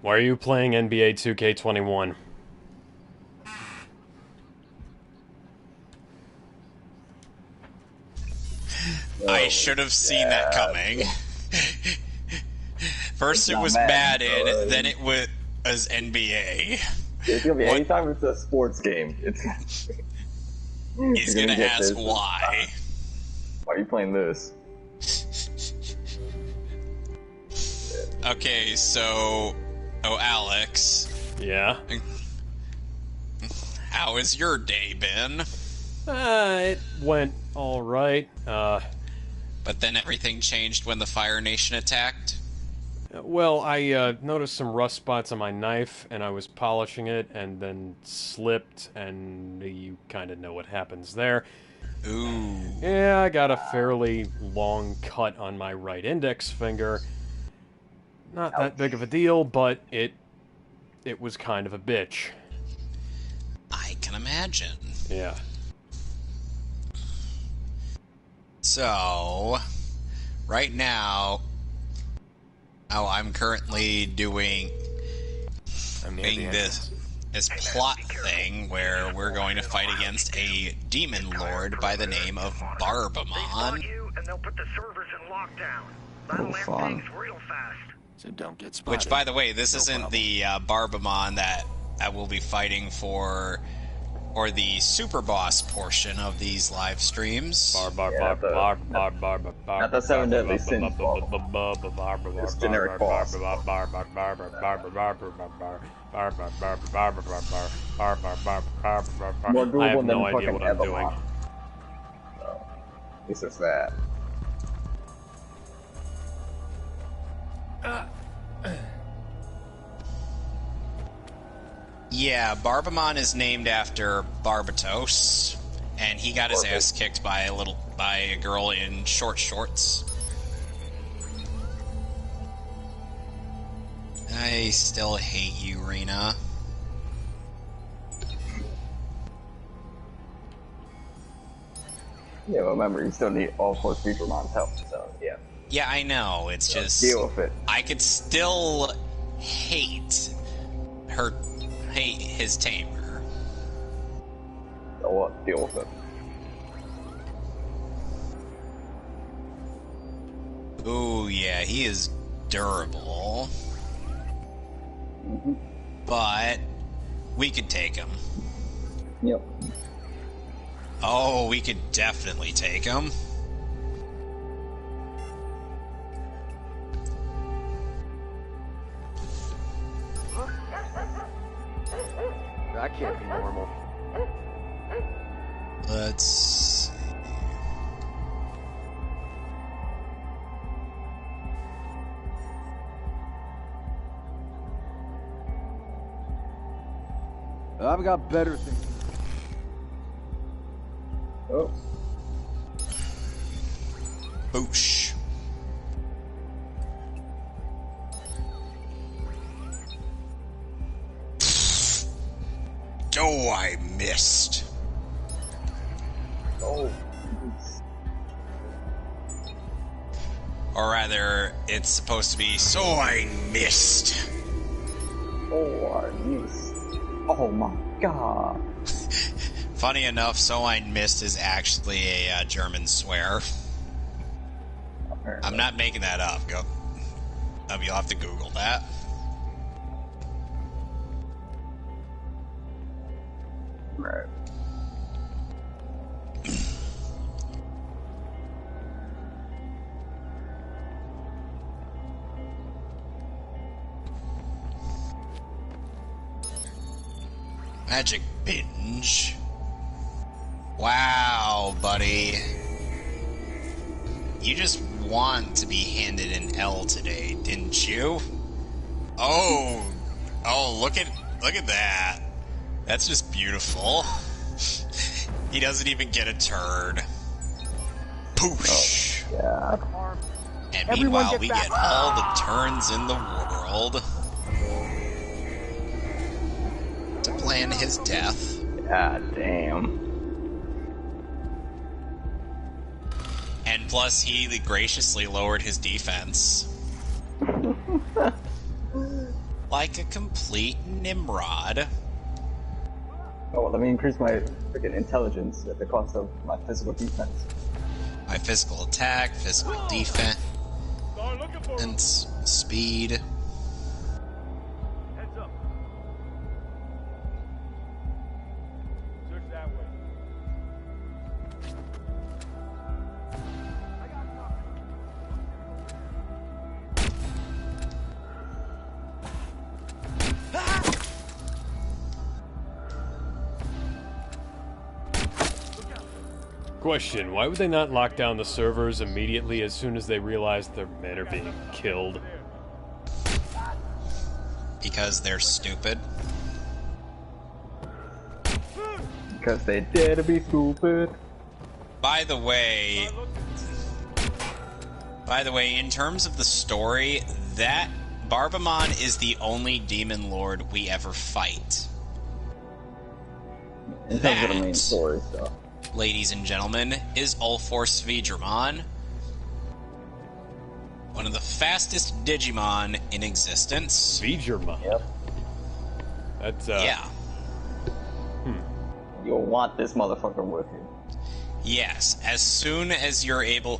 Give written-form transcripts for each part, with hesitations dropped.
Why are you playing NBA 2K21? I should have seen that coming. First it was Madden, then it was NBA. It's gonna be anytime it's a sports game. He's gonna ask why. Why are you playing this? Okay, so... Oh, Alex. Yeah? How has your day been? It went alright. But then everything changed when the Fire Nation attacked? Well, I noticed some rust spots on my knife, and I was polishing it, and then slipped, and you kind of know what happens there. Ooh. Yeah, I got a fairly long cut on my right index finger. Not that big of a deal, but it was kind of a bitch. I can imagine. Yeah. So, right now, I'm currently doing this plot thing where we're going to fight against a demon lord by the name of Barbamon. Oh, fun. So don't get spotted. Which, by the way, this isn't the Barbamon that I will be fighting for, or the super boss portion of these live streams. Not the 7 deadly sins boss. Just generic boss. More doable I have than no idea fucking what I'm doing. So, at least it's that. Yeah, Barbamon is named after Barbatos, and he got his ass kicked by a girl in short shorts. I still hate you, Rena. Yeah, but remember, you still need all 4 Futuremon's help, so yeah. Yeah, I know, it's just... Deal with it. I could still hate his tamer. So what? Deal with it. Ooh, yeah, he is durable. But we could take him. Yep. Oh, we could definitely take him. That can't be normal. Let's see. I've got better things. Oh. Boosh. Oh, I missed. Oh. Or rather, it's supposed to be, so I missed. Oh, I missed. Oh my god. Funny enough, so I missed is actually a German swear. I'm not making that up. You'll have to Google that. Right. Magic binge. Wow, buddy. You just want to be handed an L today, didn't you? Oh, look at that. That's just beautiful. He doesn't even get a turn. Poosh. Oh, God. And meanwhile, we get all the turns in the world to plan his death. God damn. And plus, he graciously lowered his defense. like a complete Nimrod. Oh, well, let me increase my freaking intelligence at the cost of my physical defense. My physical attack, physical defense, and speed. Heads up. Search that way. I got Question, why would they not lock down the servers immediately as soon as they realize their men are being killed? Because they're stupid. Because they dare to be stupid. By the way, in terms of the story, that Barbamon is the only demon lord we ever fight. In terms of the main story stuff. Ladies and gentlemen, is Ulfor Svidramon, one of the fastest Digimon in existence. Svidramon? Yep. That's, Yeah. You'll want this motherfucker with you. Yes, as soon as you're able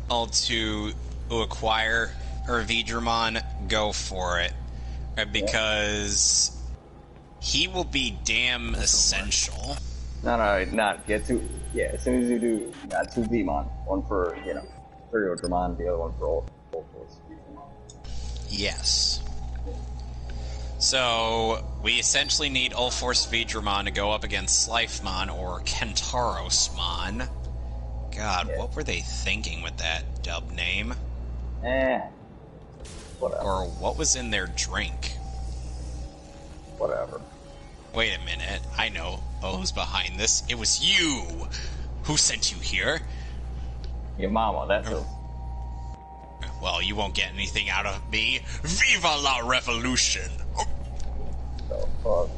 to acquire Vidramon, go for it. Because he will be damn essential. No, not get two. Yeah, as soon as you do, got two Demon. One for, Imperial the other one for Old Force Demon. Yes. So, we essentially need Ulforce Vidramon to go up against Sliefmon or Kentarosmon. God, Yeah. what were they thinking with that dub name? Whatever. Or what was in their drink? Whatever. Wait a minute, I know who's behind this. It was you! Who sent you here? Your mama, that's who. Well, you won't get anything out of me. Viva la revolution! So, fuck.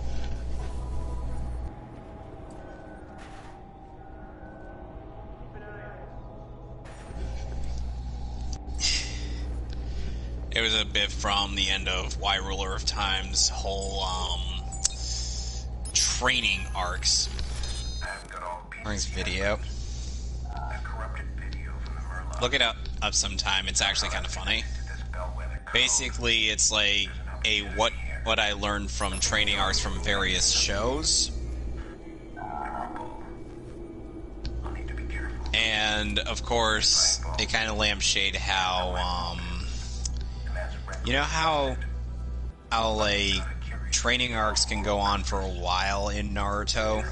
It was a bit from the end of Y Ruler of Time's whole, training arcs. Video. Look it up sometime. It's actually kind of funny. Basically, it's like a what I learned from training arcs from various shows. And of course, they kind of lampshade how you know how like training arcs can go on for a while in Naruto?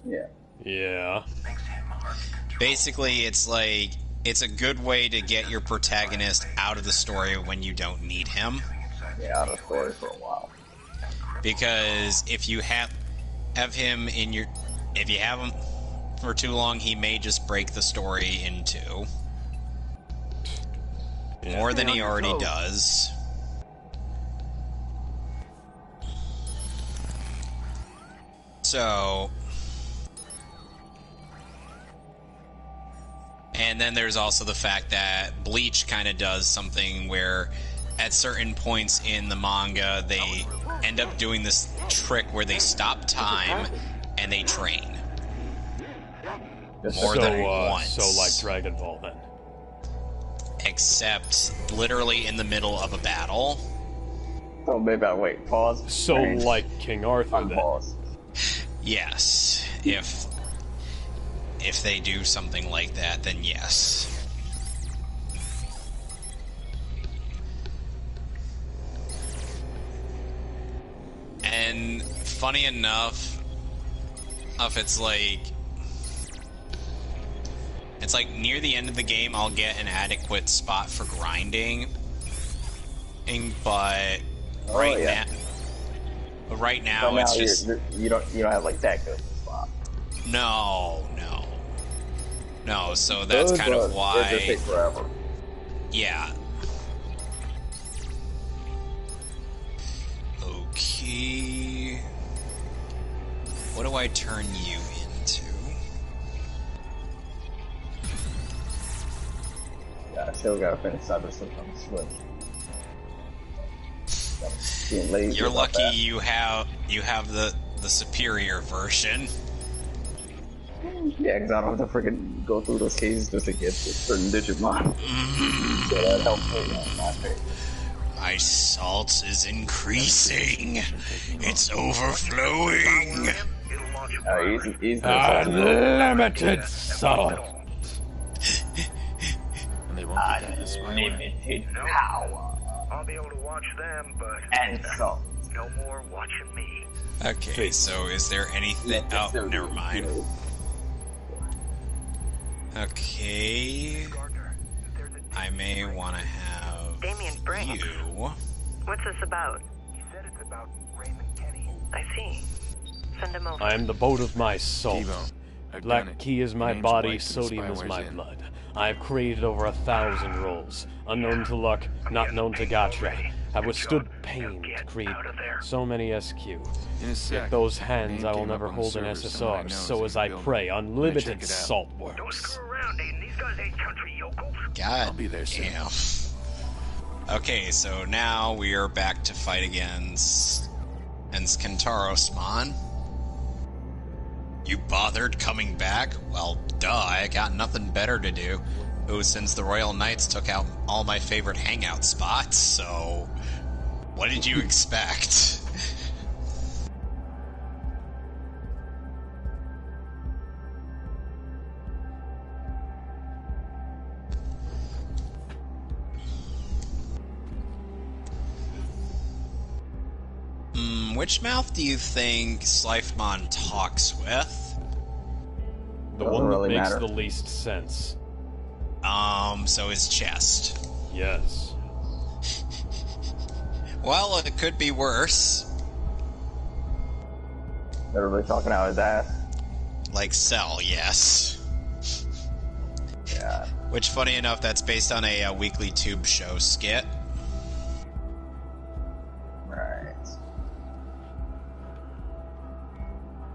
Yeah. Yeah. Basically, it's like, it's a good way to get your protagonist out of the story when you don't need him. Yeah, out of the story for a while. Because if you have him in your... If you have him for too long, he may just break the story in two. Yeah. More than he already does. So... And then there's also the fact that Bleach kind of does something where at certain points in the manga, they end up doing this trick where they stop time and they train. More than once. So like Dragon Ball then. Except literally in the middle of a battle. So maybe I wait, pause. So change, like King Arthur then. unpause. Yes. If they do something like that, then yes. And funny enough, it's like near the end of the game I'll get an adequate spot for grinding. But right now it's just you don't have like that good spot. No, so that's kind of why... It just takes forever. Yeah. Okay... What do I turn you into? Yeah, I still gotta finish Cyber Slip on the Switch. Being lazy You're about lucky that. you have the superior version. Yeah, because I don't have to freaking go through those cases just to get certain Digimon. So that helps me in my favor. My salt is increasing. It's overflowing. He's the Unlimited salt. And they won't get that this way. unlimited power. I'll be able to watch them, but And salt. no more watching me. Okay, so is there anything? Oh, never mind. Okay, Gardner, there's a I may want to have Damien Brink. you. What's this about? He said it's about Raymond Kenny. I see. Send him over. I am the boat of my soul. T-Bone, I've done Black it. key is my Name's body, White, and sodium is Spyware's my in. blood. I have created over 1,000 roles, unknown to luck, not known to gotcha. Have withstood pain to create so many SQ. In a With sec, those a hands, name I will came up never on the hold an server someone I SSR, know so is as in the I building. pray, Check unlimited it out. salt Don't works. screw around, Aiden. These guys ain't country yokels. God I'll be there soon. damn. Okay, so now we are back to fight against Kentaro-Sman. You bothered coming back? Well, duh, I got nothing better to do. Oh, since the Royal Knights took out all my favorite hangout spots, so what did you expect? Which mouth do you think Sliefmon talks with? The Doesn't one that really makes matter. the least sense. So his chest. Yes. Well, it could be worse. Everybody talking out his ass. Like Cell, yes. Yeah. Which, funny enough, that's based on a weekly tube show skit. Right.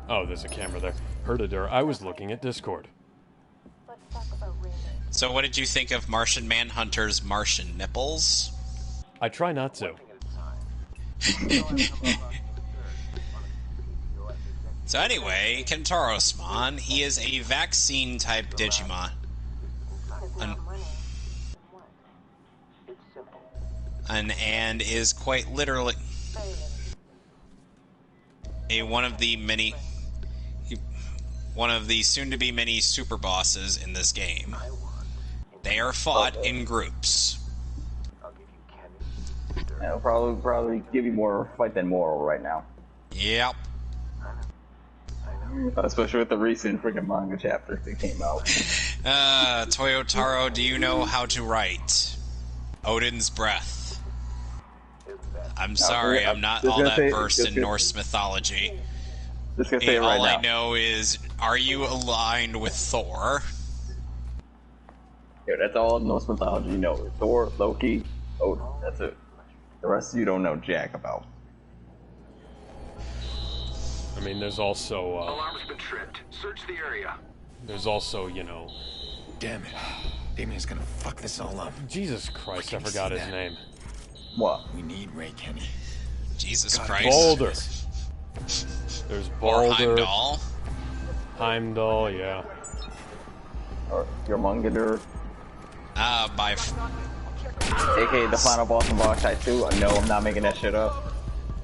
Oh, there's a camera there. Herdider, I was looking at Discord. Let's talk about Raymond. So what did you think of Martian Manhunter's Martian nipples? I try not to. So anyway, Kentaro-Sman, he is a vaccine-type Digimon. An- and is quite literally one of the soon-to-be many super bosses in this game. They are fought in groups. It'll probably give you more fight than moral right now. Yep. Especially with the recent freaking manga chapters that came out. Toyotaro, do you know how to write? Odin's Breath. I'm sorry, I'm not all that versed in Norse mythology. Just gonna say it right All now. I know is, are you aligned with Thor? Yeah, that's all Norse mythology you know. Thor, Loki, Odin. That's it. The rest you don't know jack about. I mean, there's also, Alarm's been tripped. Search the area. you know... Damn it. Damien's gonna fuck this all up. Jesus Christ, I Can you forgot see his that? name. What? We need Ray Kenny. Jesus God, Christ. Boulder. There's Or Boulder. Heimdall. Heimdall, yeah. Or your Mungadur, By aka the final boss in Boxite 2. No, I'm not making that shit up.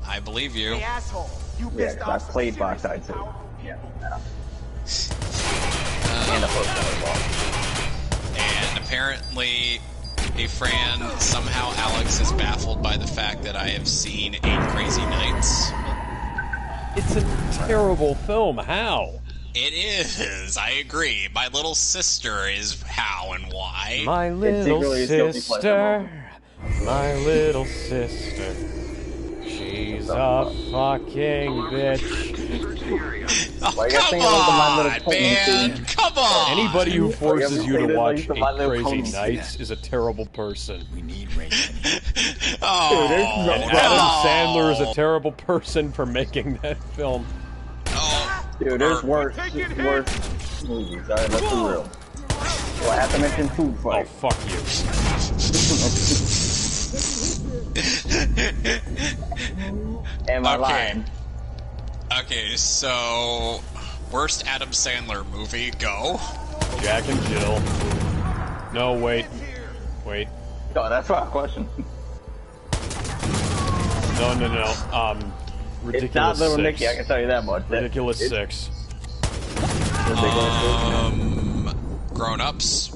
I believe you. Asshole. You Yeah, because I played Boxite 2. Yeah. And the first one as well. And apparently, a friend, somehow Alex is baffled by the fact that I have seen 8 Crazy Nights. It's a terrible film. How? It is, I agree. My little sister is how and why. My little secretly is guilty pleasure sister. My little sister. She's a fucking bitch. search the area. Oh, Why you gotta come think about the My Little on, Pony man! thing? Come on! Anybody who forces ever you to played it watch like the My 8 Little Crazy Pony? Nights is a terrible person. We need Ray Kenny. Oh, And no. Adam Sandler is a terrible person for making that film. Oh, Dude, there's worse movies. Alright, let's be real. Well, I have to mention Food Oh, Fight. fuck you. Am I Okay. lying? Okay, so worst Adam Sandler movie, go. Jack and Jill. No, wait. Wait. No, that's not a question. No. Ridiculous It's not Little 6. Nicky, I can tell you that much. Ridiculous It's 6. Grown Ups.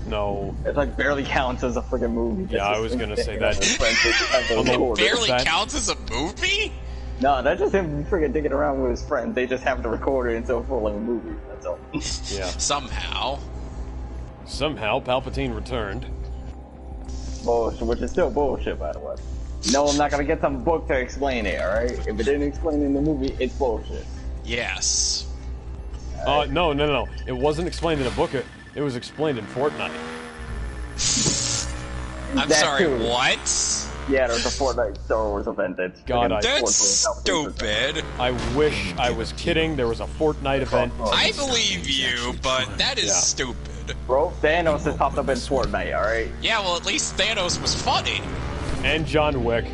No. It like barely counts as a freaking movie. Yeah, I was gonna say that. Barely that- counts as a movie? No, that's just him freaking digging around with his friends. They just have to record it until full-length movie. That's all. Yeah. Somehow. Somehow, Palpatine returned. Bullshit, which is still bullshit, by the way. No, I'm not gonna get some book to explain it, alright? If it didn't explain it in the movie, it's bullshit. Yes. No. It wasn't explained in a book. It was explained in Fortnite. I'm That sorry, too. what? Yeah, there's a Fortnite Star Wars event that's... God, freaking That's 420,000. stupid. I wish I was kidding. There was a Fortnite event. I believe you, but that is Yeah. stupid. Bro, Thanos has popped up in Fortnite, alright? Yeah, well, at least Thanos was funny. And John Wick.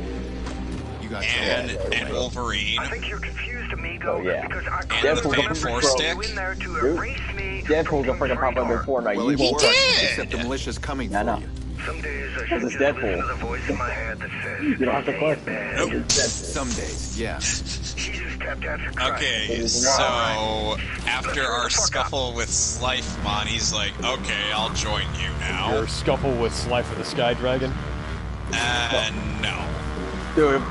You got And Wolverine. I think you're confused, amigo. Oh, yeah. Because I And the Deadpool's Fan a Force pro. Stick. in there to Dude, erase me. Deadpool's gonna freaking pop up in Fortnite. Well, You he won't did. except the militia's coming I for know. you. Some days I Because should it's just listen Deadpool. to the voice in my head that says, You don't have to question it. Nope. It's Deadpool. Some days, yeah. Jesus, tap taps are crying. Okay, so after our scuffle with Slife, he's like, okay, I'll join you now. Your scuffle with Slife of the Sky Dragon. No.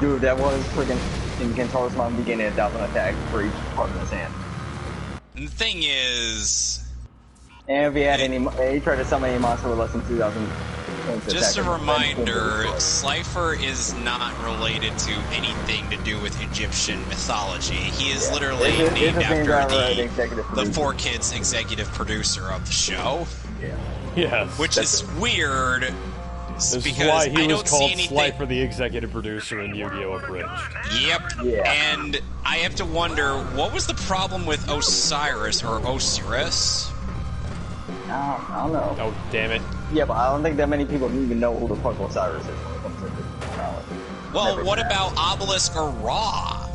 Dude, that was freaking in Kentaur's mom beginning a double attack for each part of his hand. And the thing is, And if he had any, he tried to summon any monster with less than 2,000 points of just a attack. reminder, Slifer is not related to anything to do with Egyptian mythology. He is literally It's named the same after guy, the executive the producer. Four Kids executive producer of the show, Yeah. Yes. which is weird. This is Because why I he was don't see called anything. Slifer, the executive producer in Yu-Gi-Oh! Abridged. Yep. Yeah. And I have to wonder, what was the problem with Osiris or Osiris? I don't know. Oh, damn it. Yeah, but I don't think that many people even know who the fuck Osiris is when it comes to this knowledge. Well, Never what been about Obelisk or Ra?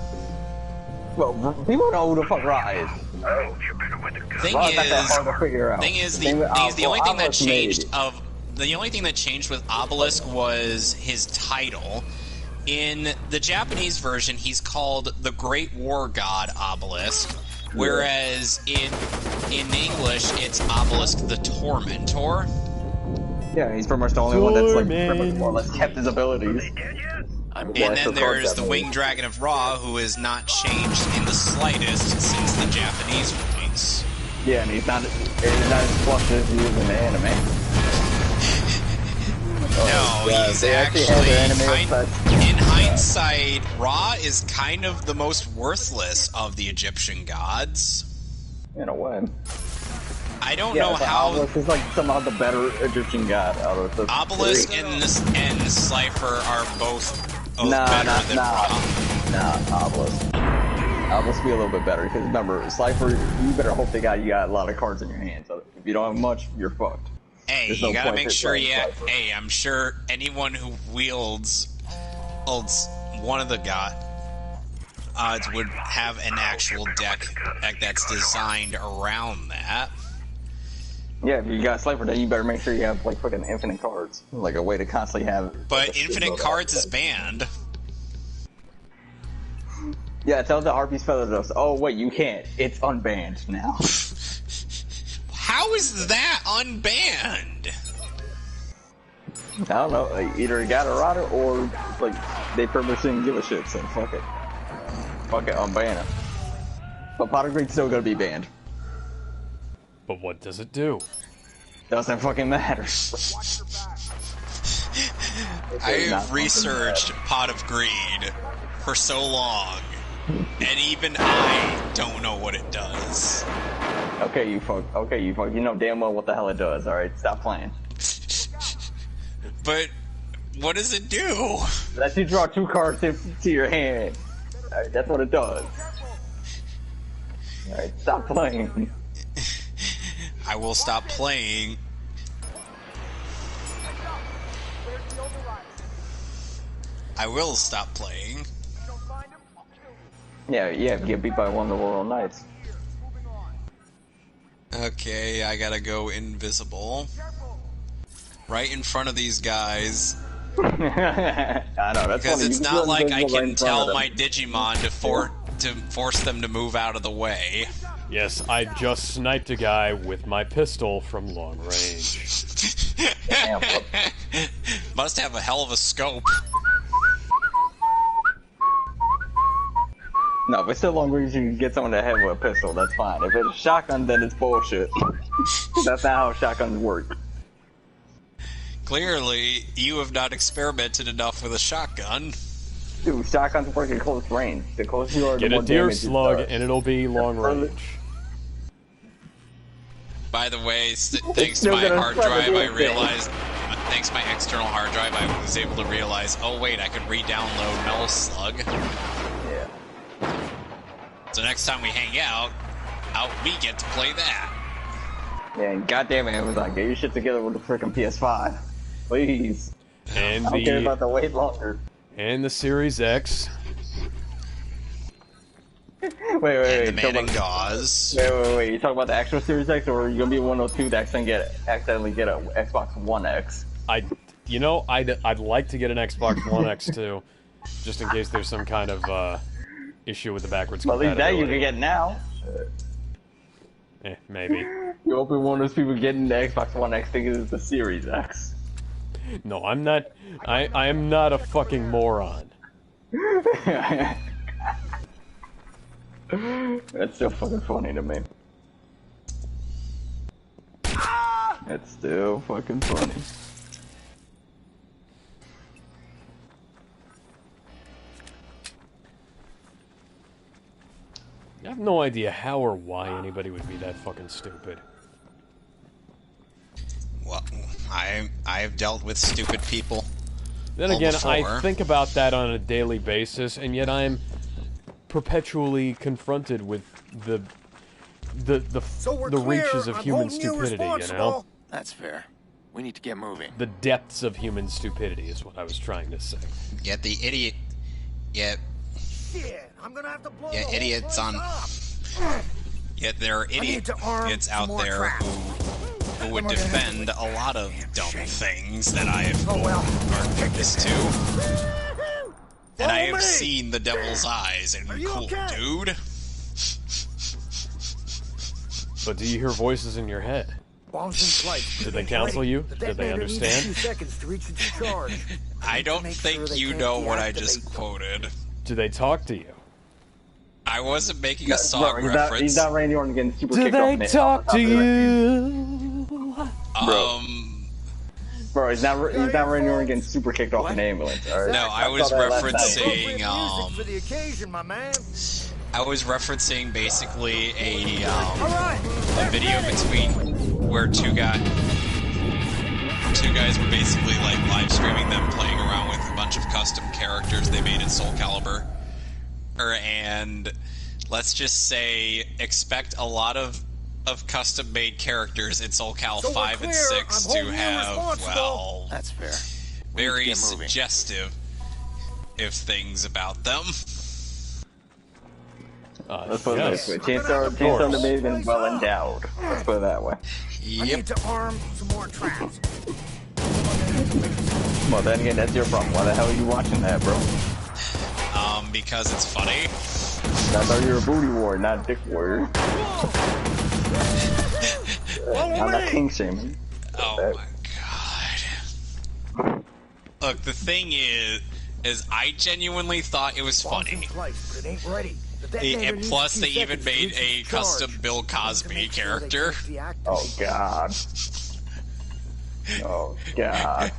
Well, people know who the fuck Ra is. Oh, you better with the gun. Thing Ra's not that is, hard to figure out. thing is, Same with the only thing that Obelisk made changed it. the only thing that changed with Obelisk was his title. In the Japanese version, he's called the Great War God Obelisk, whereas in English, it's Obelisk the Tormentor. Yeah, he's pretty much the only one that's like Torment. pretty much more or less kept his abilities. And then there's the Winged Dragon of Ra, who has not changed in the slightest since the Japanese release. Yeah, and he's not as flush as he is in the anime. No, yeah, he's they actually had their anime in hindsight, Ra is kind of the most worthless of the Egyptian gods. In a way. I don't Yeah, know but how Obelisk is like somehow the better Egyptian god out of the Obelisk three. and Slifer are both Nah, better than Ra. Obelisk. Obelisk be a little bit better because remember, Slifer, you better hope you got a lot of cards in your hand. So if you don't have much, you're fucked. Hey, There's you no gotta point make to sure playing you. Slifer. Hey, I'm sure anyone who wields one of the gods would have an actual deck that's designed around that. Yeah, if you got Slifer, then you better make sure you have like fucking infinite cards, like a way to constantly have. But like, a infinite shitload cards of is banned. Yeah, tell the Harpies Feathers. Oh wait, you can't. It's unbanned now. How is that unbanned? I don't know. Like, either it got errata or like they purposely didn't give a shit. So fuck it. Fuck it, unban it. But Pot of Greed's still gonna be banned. But what does it do? Doesn't fucking matter. I've researched Pot of Greed for so long, and even I don't know what it does. Okay, you fuck. Okay, you fuck. You know damn well what the hell it does. All right, stop playing. But what does it do? Lets you draw 2 cards to your hand. All right, that's what it does. All right, stop playing. I will stop playing. I will stop playing. Yeah, get beat by one of the Royal Knights. Okay, I gotta go invisible. Right in front of these guys. I know, that's Because funny. it's You not run like I invisible right can in front tell of my them. Digimon to force them to move out of the way. Yes, I just sniped a guy with my pistol from long range. Damn, look. Must have a hell of a scope. No, if it's still long range, you can get someone to head with a pistol. That's fine. If it's a shotgun, then it's bullshit. That's not how shotguns work. Clearly, you have not experimented enough with a shotgun. Dude, shotguns work at close range. The closer you are, Get the a more deer damage you slug, start. and it'll be long range. By the way, thanks to Still my gonna hard spread the drive, I damn thing. realized... Thanks to my external hard drive, I was able to realize, oh wait, I could re-download Metal Slug. Yeah. So next time we hang out, we get to play that. Yeah, and goddamn it, Amazon, get your shit together with the freaking PS5. Please. And I don't care about the wait longer. the Series X. Wait. And the talk Man in about- Gauze. Wait. You talking about the actual Series X, or are you gonna be one of those two that accidentally get a Xbox One X? I'd like to get an Xbox One X too, just in case there's some kind of issue with the backwards Well, at least that compatibility. you can get now. Maybe. You open one of those people getting the Xbox One X thinking it's the Series X. No, I'm not. I am not a fucking moron. That's still fucking funny to me. It's still fucking funny. I have no idea how or why anybody would be that fucking stupid. Well, I've dealt with stupid people. Then Well, again, before. I think about that on a daily basis, and yet I'm perpetually confronted with the reaches of human stupidity, you know? That's fair. We need to get moving. The depths of human stupidity is what I was trying to say. Yet the idiot... Yet I'm gonna have to blow Yeah, idiots on. Yet there are idiots out there who would defend a lot of dumb things that I have are witness to. And I have seen the devil's eyes, and cool, dude. But do you hear voices in your head? Bombs in flight. Did they counsel you? Did they understand? 2 seconds to reach its charge. I don't think you know what I just quoted. Do they talk to you? I wasn't making a song Bro, reference. he's not Randy Orton getting super Do kicked off they in the talk to head. you? Bro, he's not Randy Orton getting super kicked off in the ambulance. All right? No, I was saw that last night. referencing, For the occasion, my man. I was referencing basically a video between where two guys were basically like live streaming them playing around with a bunch of custom characters they made in Soul Calibur. And let's just say expect a lot of custom made characters in Soul Cal So we're 5 and clear. 6 I'm to holding you have, responsible. well, That's fair. We need to very get moving. suggestive things about them. Let's put it Yes. this way. Chainsaw the Maven well endowed. Let's put it that way. I Yep. need to arm some more traps. Well, then again, that's your problem. Why the hell are you watching that, bro? Because it's funny. I thought you were a booty warrior, not a dick warrior. I'm not king shaming. Oh my god. Look, the thing is I genuinely thought it was Bombs in funny. flight, but it ain't ready. The detonator And needs plus, 2 they even seconds to made reach a its custom charge. Bill We need to Cosby make sure they character. catch the actors. Oh god. Oh god.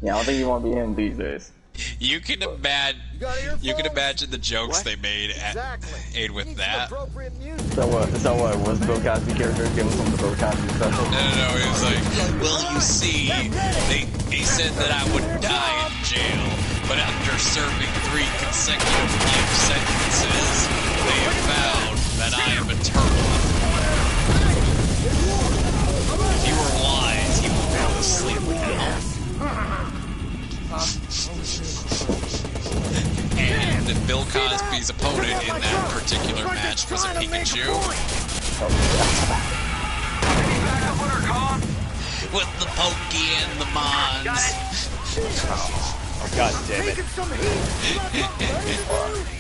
Yeah, I don't think you want to be him these days. You can imagine. got earphones? You can imagine the jokes they made Exactly. with Need that. some appropriate music. So what was Bill Cosby character given from the Bill Cosby special? No, he was like, well, you see, they said that I would die in jail, but after serving 3 consecutive life sentences, they have found that I am eternal. If you were wise, you would fall asleep now. Pikachu. With the Pokey and the Mons. Oh, god damn it. Taking some heat.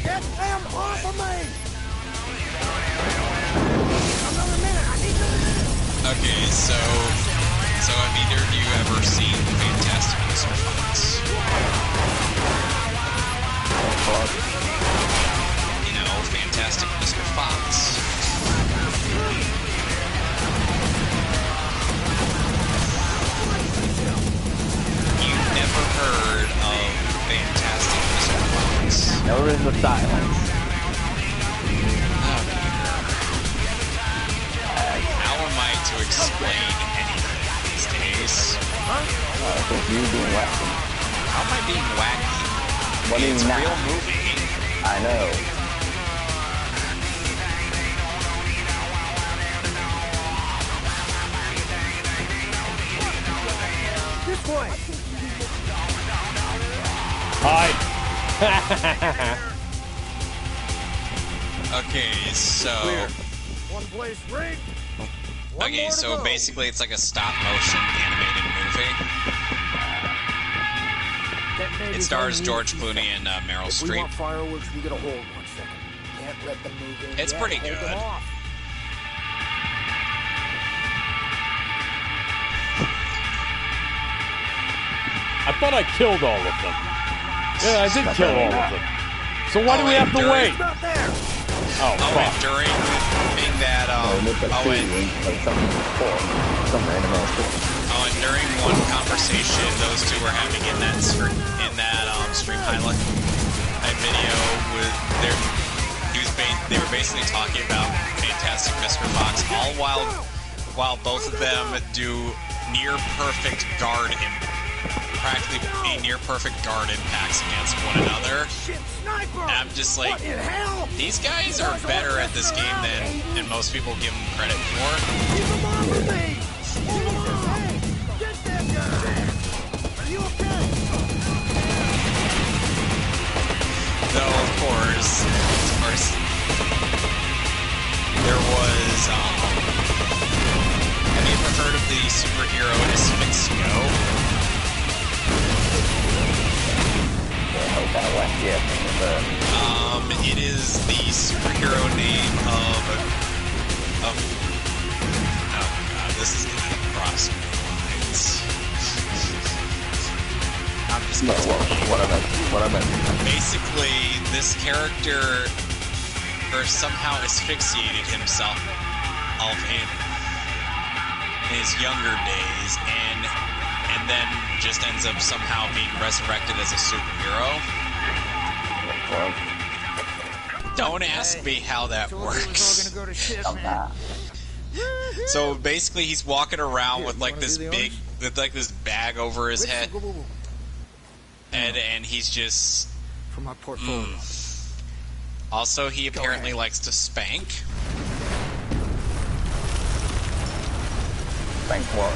Get them off of me. Another minute. I need another minute. Okay, so have either of you ever seen Fantastic Mr. Fox? You know, Fantastic Mr. Fox. You've never heard of Fantastic Mr. Fox? Never in the silence. How am I to explain anything these days? Because you being wacky. How am I being wacky? What do you It's a not? real movie. I know. This way. Hi. Okay, so... One place rigged. One Okay, more to so go. basically it's like a stop-motion animated movie. It stars George Clooney and Meryl If we Streep. want fireworks, we gotta hold 1 second. Can't let them move in. It's yet. pretty Hold them good. off. I thought I killed all of them. Yeah, I did kill all of them. So why do we have to wait? It's not there. Oh, Oh, fuck. and during thing that, and during one conversation those two were having in that stream highlight video with they were basically talking about Fantastic Mr. Fox, all while both of them do practically a near perfect guard impacts against one another. Shit, sniper. And I'm just like, What in hell? these guys are better at this game than most people give them credit for. Keep them off of me. Hey, get that guy. Are you okay? Though, of course, there was, have you ever heard of the superhero Asphyxio? It is the superhero name of oh god, this is getting across my lines. I'm just gonna tell you. What I meant. Basically, this character somehow asphyxiated himself in his younger days, and then just ends up somehow being resurrected as a superhero. Don't ask me how that works. We're gonna go to shit, man. So basically, he's walking around with like this big, with like this bag over his head, and he's just. For my portfolio. Also, he apparently likes to spank. Thank what?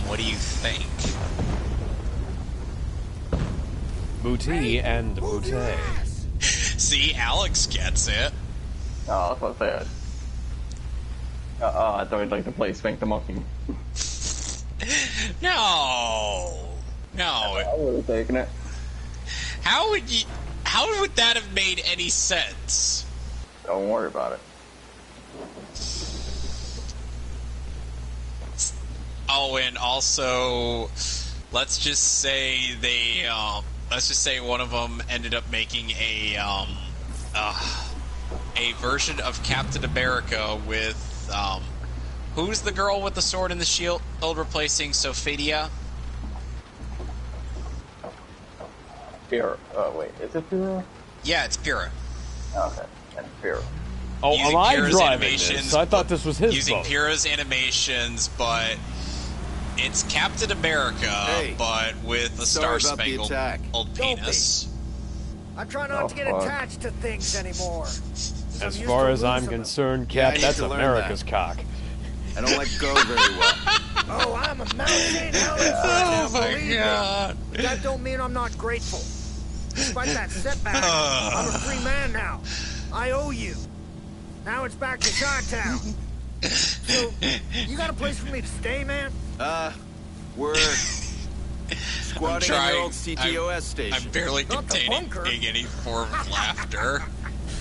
What do you think? Booty and Bootay. See, Alex gets it. Oh, that's what I said. I thought he'd like to play Spank the Monkey. No. I would have taken it. How would that have made any sense? Don't worry about it. Oh, and also, let's just say one of them ended up making a version of Captain America with, who's the girl with the sword and the shield replacing Sophidia? Pyrrha. Oh, wait. Is it Pyrrha? Yeah, it's Pyrrha. Okay. And Pyrrha. Oh, Using am I Pyrrha's driving animations, this? I thought this was his using boat. Pyrrha's animations, but it's Captain America, but with a star-spangled old penis. I try not to get attached to things anymore. As far as I'm concerned, Cap, that's America's cock. I don't let go very well. Oh, I'm a mountain Alex. Oh my god. But that don't mean I'm not grateful. Despite that setback, I'm a free man now. I owe you. Now it's back to Chi-Town. So, you got a place for me to stay, man? We're squatting in your old CTOS station. I'm barely Not the containing bunker. any form of laughter.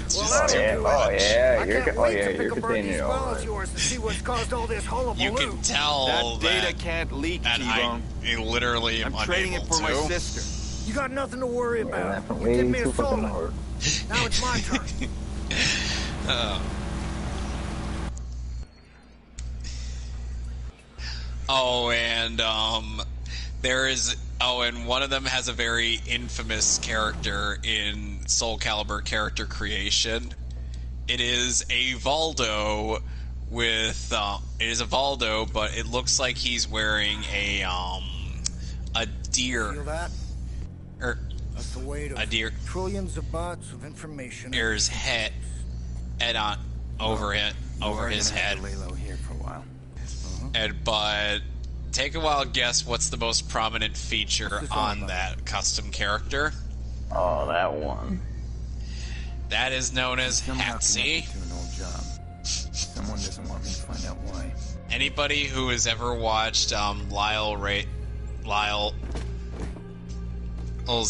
It's Well, just that'll too do it. Oh yeah, I you're can't oh wait yeah, to you're pick apart containing these it all files of right. yours to see what's caused all this hullabaloo. You can tell That data can't leak, that T-Bone. I literally am I'm trading it unable for my to. sister. You got nothing to worry Yeah, about. that's You way did me too a fucking solid. hard. Now it's my turn. Oh, and there is. Oh, and one of them has a very infamous character in Soul Calibur character creation. It is a Valdo with. It is a Valdo, but it looks like he's wearing a deer. Feel that? Or That's the weight of a deer. trillions of bytes of information. Deer's head on over his We're gonna have head. to lay low here for a while. But take a wild guess what's the most prominent feature on that custom character? Oh, that one. That is known as Somehow Hatsy. connected to an old job. Someone doesn't want me to find out why. Anybody who has ever watched Lyle's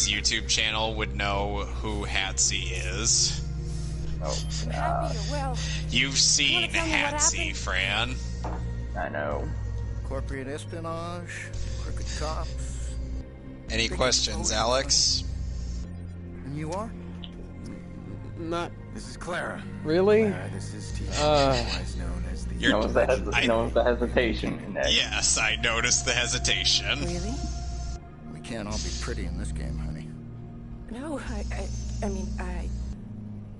YouTube channel would know who Hatsy is. Oh, Happy or well? You've seen Wanna tell me what Hatsy, happened? Fran. I know. Corporate espionage, crooked cops. Any questions, Alex? And you are? Not This is Clara. really. Clara, this is T. Otherwise known as the... You're- Knows the hesitation in that. Yes, I noticed the hesitation. Really? We can't all be pretty in this game, honey. No, I mean,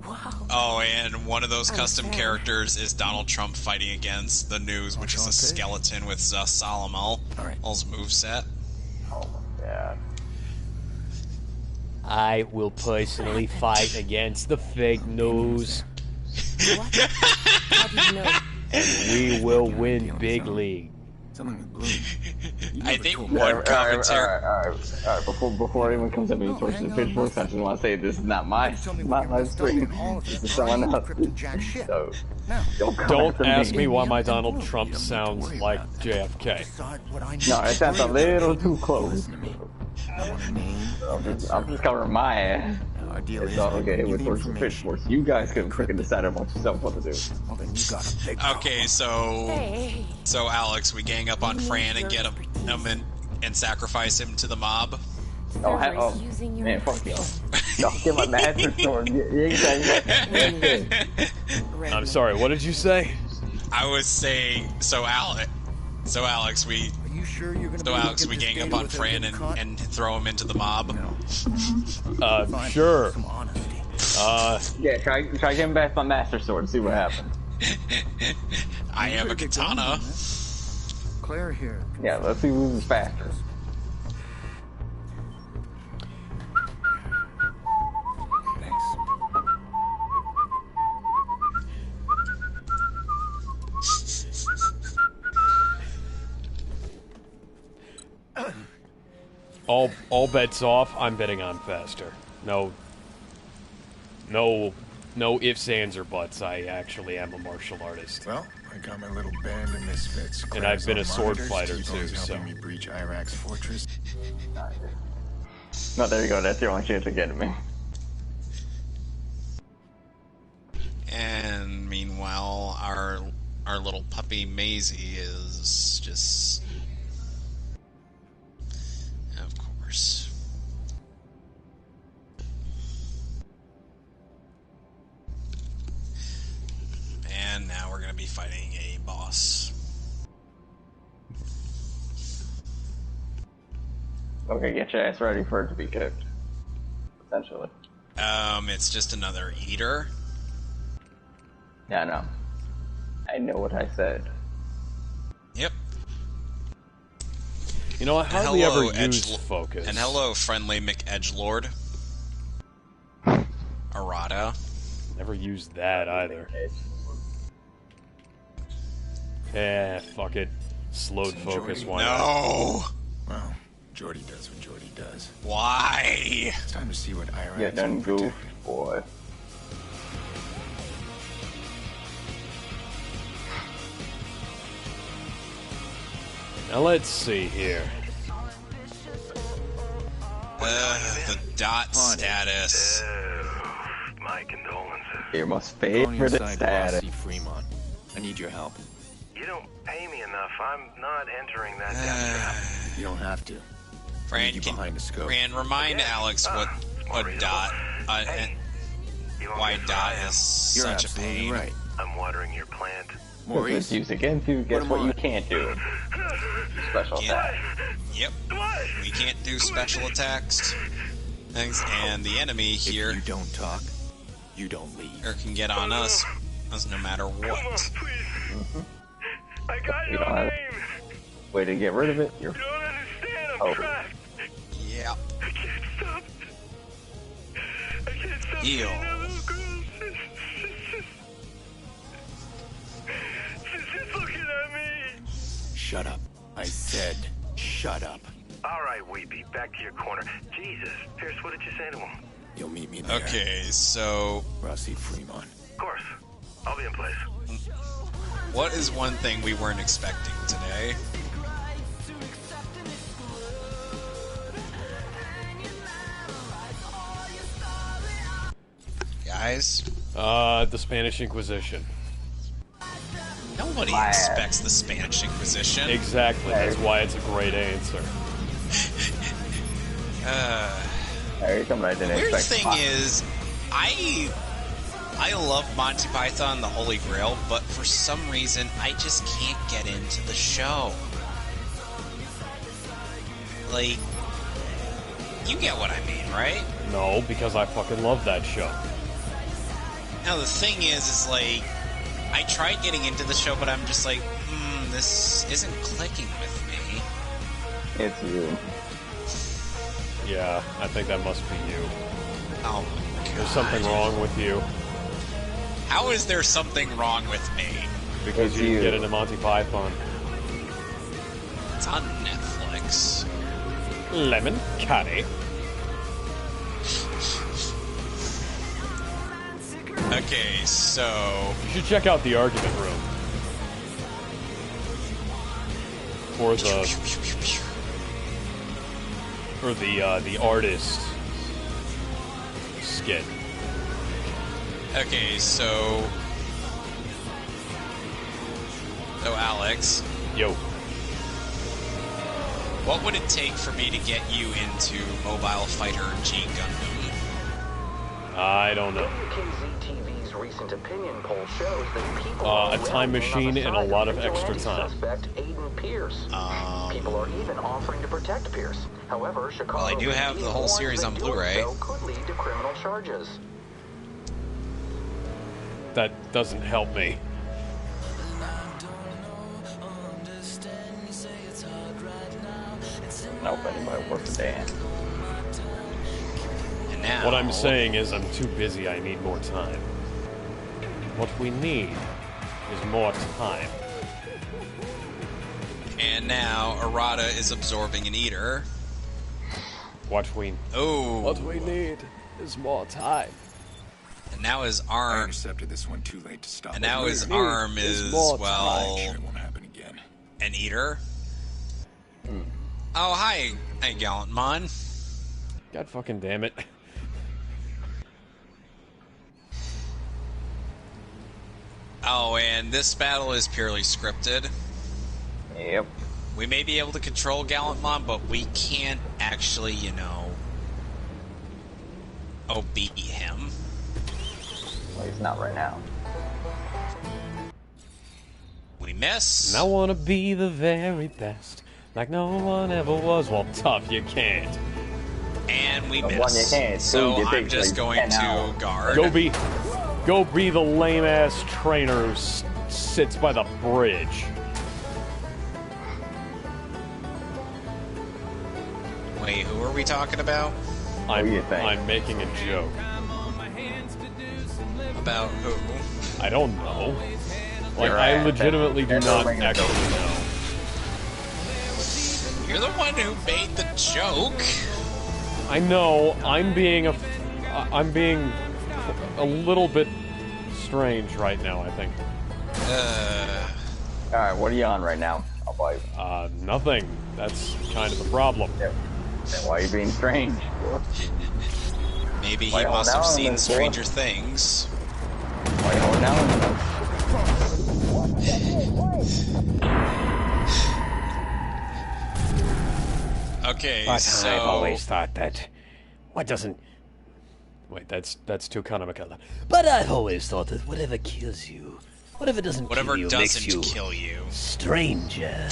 wow. Oh, and one of those I'm custom sad. characters is Donald Trump fighting against the News, which is a Okay. skeleton with Solomon. Alright. All's moveset. Oh my god. I will personally fight against the fake news, What? How do you know? and we will win big league. Something with blue. I think All one right, commentary. all right. Before anyone comes at me Oh, towards hang the on, pitchforks, I just want to say this is not my Tell me what you stream. messed up in all of This this is someone lying, else. encrypted jack shit. So Now, don't come Don't after ask me me. why my Yeah, Donald don't Trump need to sounds worry like about JFK. decide what I need No, to it sounds a worry about. little too close. Listen to me. I want a name. I'm just covering my ass. Our deal It's is all I okay give with the towards the information. pitchforks. You guys can freaking decide amongst yourself what to do. Well, then you got a big problem. Okay, so Hey, Alex, we gang up on Fran and get him and sacrifice him to the mob. Oh, Cerberus using your man, fuck y'all. Y'all get my master sword. You ain't saying that. I'm Revenant. sorry. What did you say? I was saying, Alex, we Are you sure you're gonna be able to get this gang up data on without Fran getting caught? and throw him into the mob. Fine. Sure. Some honesty. Yeah, try getting back my master sword. See what happens. I have a Better get going katana. on this. Claire here. Yeah, let's see who's faster. Thanks. All bets off. I'm betting on faster. No ifs, ands, or buts. I actually am a martial artist. Well, I got my little band of misfits. And I've been a Claire's on sword monitors, fighter, T-Bone's too, helping so- me breach Iraq's fortress. No, there you go. That's your only chance of getting me. And meanwhile, our little puppy Maisie is just, of course. And now we're gonna be fighting a boss. Okay, get your ass ready for it to be cooked. Essentially. It's just another eater. Yeah, I know. I know what I said. Yep. You know, I And hardly hello, ever use focus. And hello, friendly McEdgelord. Arata. Never used that either. Eh, fuck it. Slowed focus. Why not? No! Well, Jordy does what Jordy does. Why? It's time to see what Iraq's Get done, protected. goof, boy. Now let's see here. The dot status. My condolences. Your most Go favorite inside to status. see Fremont. I need your help. You don't pay me enough. I'm not entering that death trap. You don't have to. Fran, you behind the scope. Fran, remind Alex what dot Hey, you want why me to dot fry is You're such a absolutely pain. right. I'm watering your plant. It's Maurice, used against you. Guess him what you on. can't do? Special Yeah. attack. Yep. What? We can't do special attacks. Thanks. And the enemy if here you don't talk, you don't leave. can get on us no matter Come on, what. please. I got You your don't have- name. Way to get rid of it. You're You don't understand. I'm Oh. trapped. Yep. I can't stop. I can't stop Heal. seeing that little girl. She's just looking at me. Shut up. I said, shut up. All right, Weepy, back to your corner. Jesus, Pierce, what did you say to him? You'll meet me there. Okay, so Where I'll see Fremont. Of course. I'll be in place. what is one thing we weren't expecting today? Guys, The Spanish Inquisition. nobody Wow. expects the Spanish Inquisition. Exactly. That's why it's a great answer. There you come. I didn't Weird expect. thing is, I love Monty Python, the Holy Grail, but for some reason, I just can't get into the show. Like, you get what I mean, right? No, because I fucking love that show. Now, the thing is like, I tried getting into the show, but I'm just like, this isn't clicking with me. It's you. Yeah, I think that must be you. Oh my god. There's something wrong with you. How is there something wrong with me? Because It's you you. get into Monty Python. It's on Netflix. Lemon curry. Okay, so... You should check out the argument room. Or the artist skit. Okay, so Alex, Yo. what would it take for me to get you into Mobile Fighter G Gundam? I don't know. WKZ-TV's recent opinion poll shows that people A are time rallying on machine the and side a lot of vigilante extra time. Suspect Aiden Pierce. People are even offering to protect Pierce. However, Chicago Well, I do have PD the whole warns series that on doing Blu-ray. so could lead to criminal charges. That doesn't help me. Nope, anybody worth a damn. And now, What I'm saying is I'm too busy, I need more time. What we need is more time. And now Arata is absorbing an eater. What we Oh, need is more time. and now his I arm, intercepted this one too late to stop. and now it. his arm is more well, Sure it won't happen again. an eater. Oh, hi, Gallant Mon. God fucking damn it. Oh, and this battle is purely scripted. Yep. We may be able to control Gallant Mon, but we can't actually, beat him. Well, he's not right now. We miss. And I wanna be the very best, like no one ever was. Well, tough, you can't. And we The miss. one you can't, so dude, it I'm takes just like going 10 to hours. guard. Go be the lame ass trainer who sits by the bridge. Wait, who are we talking about? do you think? I'm making a joke. About who? I don't know. Like, You're I right. legitimately do That's not making a actually joke. know. You're the one who made the joke. I know. I'm being a little bit strange right now, I think. Alright, what are you on right now? I'll Why? Nothing. That's kind of the problem. Then why are you being strange? Maybe he Why must hold have down seen and Stranger Things. Why you holding down? Okay, But so I've always thought that. What doesn't. Wait, that's too Kanamikala. But I've always thought that whatever kills you, whatever doesn't whatever kill you, makes doesn't you kill you. stranger.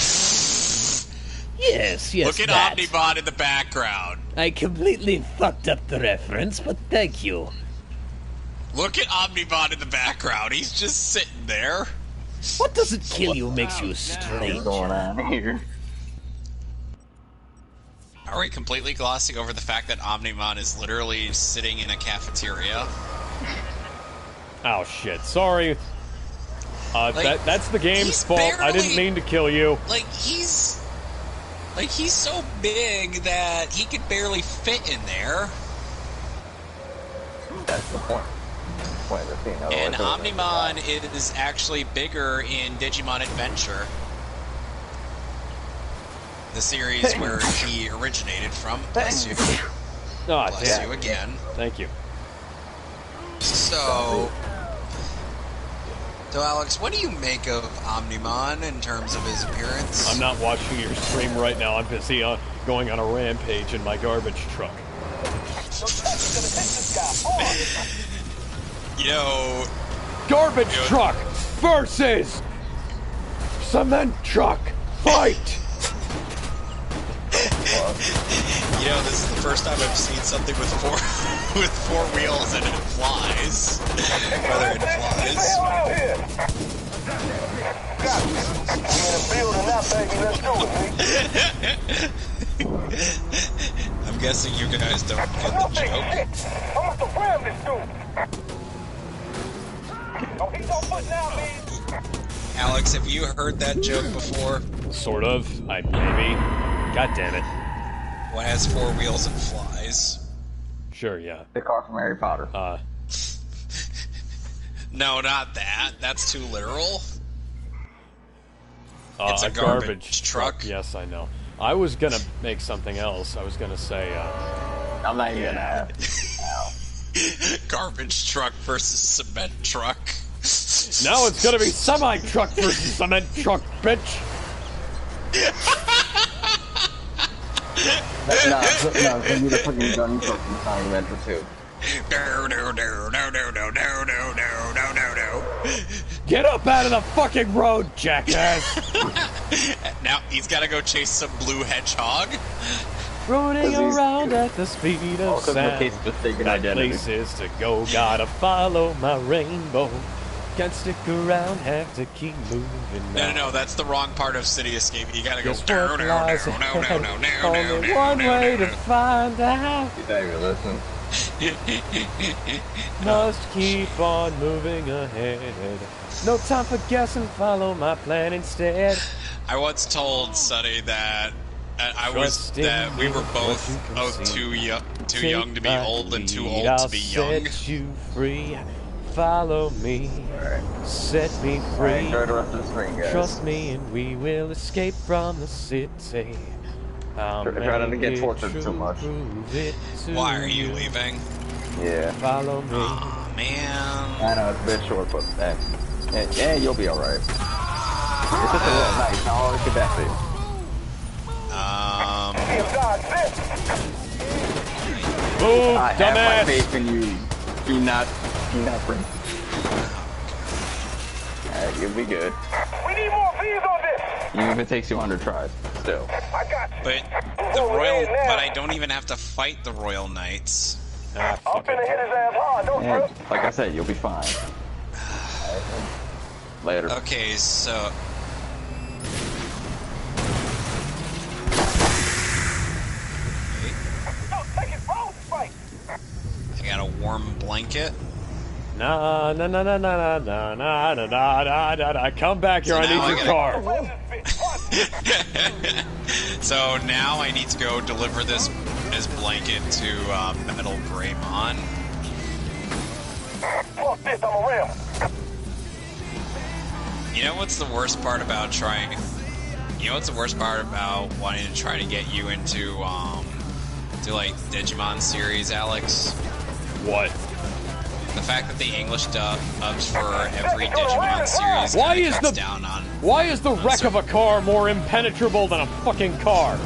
Yes, Look at that. Omnibot in the background. I completely fucked up the reference, but thank you. Look at Omnibot in the background. He's just sitting there. What doesn't kill you makes you What's strange. going on here? Are we completely glossing over the fact that Omnimon is literally sitting in a cafeteria? Oh shit! Sorry. That's the game's fault. I didn't mean to kill you. He's so big that he could barely fit in there. That's the point. And Omnimon is actually bigger in Digimon Adventure, the series where he originated from. Bless you. Oh, Bless you again. Thank you. So, Alex, what do you make of Omnimon in terms of his appearance? I'm not watching your stream right now. I'm busy going on a rampage in my garbage truck. You know... Garbage truck versus cement truck. Fight! You know, this is the first time I've seen something with four wheels and it flies. Whether it flies. I'm guessing you guys don't get the joke. Alex, have you heard that joke before? Sort of. Maybe. God damn it. What has four wheels and flies? Sure, yeah. The car from Harry Potter. No, not that. That's too literal. It's a garbage truck. Yes, I know. I was gonna make something else. I was gonna say, I'm not even gonna have. Garbage truck versus cement truck. Now it's gonna be semi-truck versus cement truck, bitch! No, it's gonna be the fucking gun truck from Sonic Adventure 2. No. Get up out of the fucking road, jackass! Now he's gotta go chase some blue hedgehog. Running around at the speed of sound. Got places to go, gotta follow my rainbow. Can't stick around, have to keep moving now. No, that's the wrong part of City Escape. You gotta go. Only one way to find out. You don't even listen. Must keep on moving ahead. No time for guessing, follow my plan instead. I once told Sonny that we were both too young to be old and too old to be young. Set you free. Follow me, set me free. Enjoy the rest of the stream, guys. Trust me, and we will escape from the city. Try not to get tortured too much. Why are you leaving? Yeah. Follow me. Aw, man. I know it's a bit short, but yeah, you'll be alright. It's just a little nice. How hard could that be? Move, I have dumbass! my faith in you. Do not bring. Alright, you'll be good. We need more V's on this. Even if it takes you 100 tries, still. I got you. But I don't even have to fight the Royal Knights. I'm finna hit his ass hard, don't Yeah, trip. like I said, you'll be fine. Later. Okay, so I got a warm blanket. Nah. Come back here, So I now need your car. So now I need to go deliver this blanket to Metal Greymon. Fuck this, I'm a ram. You know what's the worst part about trying? You know what's the worst part about wanting to try to get you into like Digimon series, Alex? What? The fact that the English dubs for every Digimon series cuts down on. Why is the wreck of a car more impenetrable than a fucking car?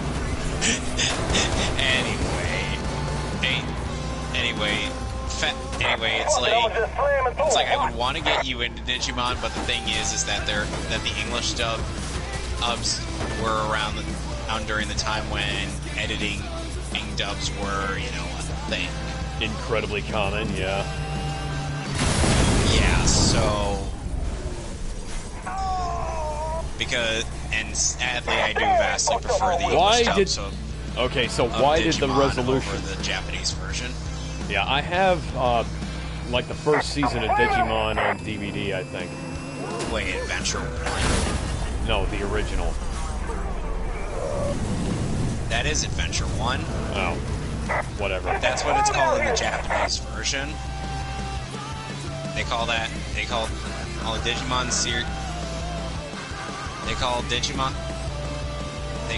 Anyway, it's like I would want to get you into Digimon, but the thing is that the English dubs were around during the time when editing dubs were, you know, a thing. Incredibly common, yeah. Yeah, so and sadly, I do vastly prefer the English dub. So why did the resolution over the Japanese version? Yeah, I have like the first season of Digimon on DVD, I think. Wait, Adventure 1? No, the original. That is Adventure 1. Oh, whatever. That's what it's called in the Japanese version. They call the Digimon series. They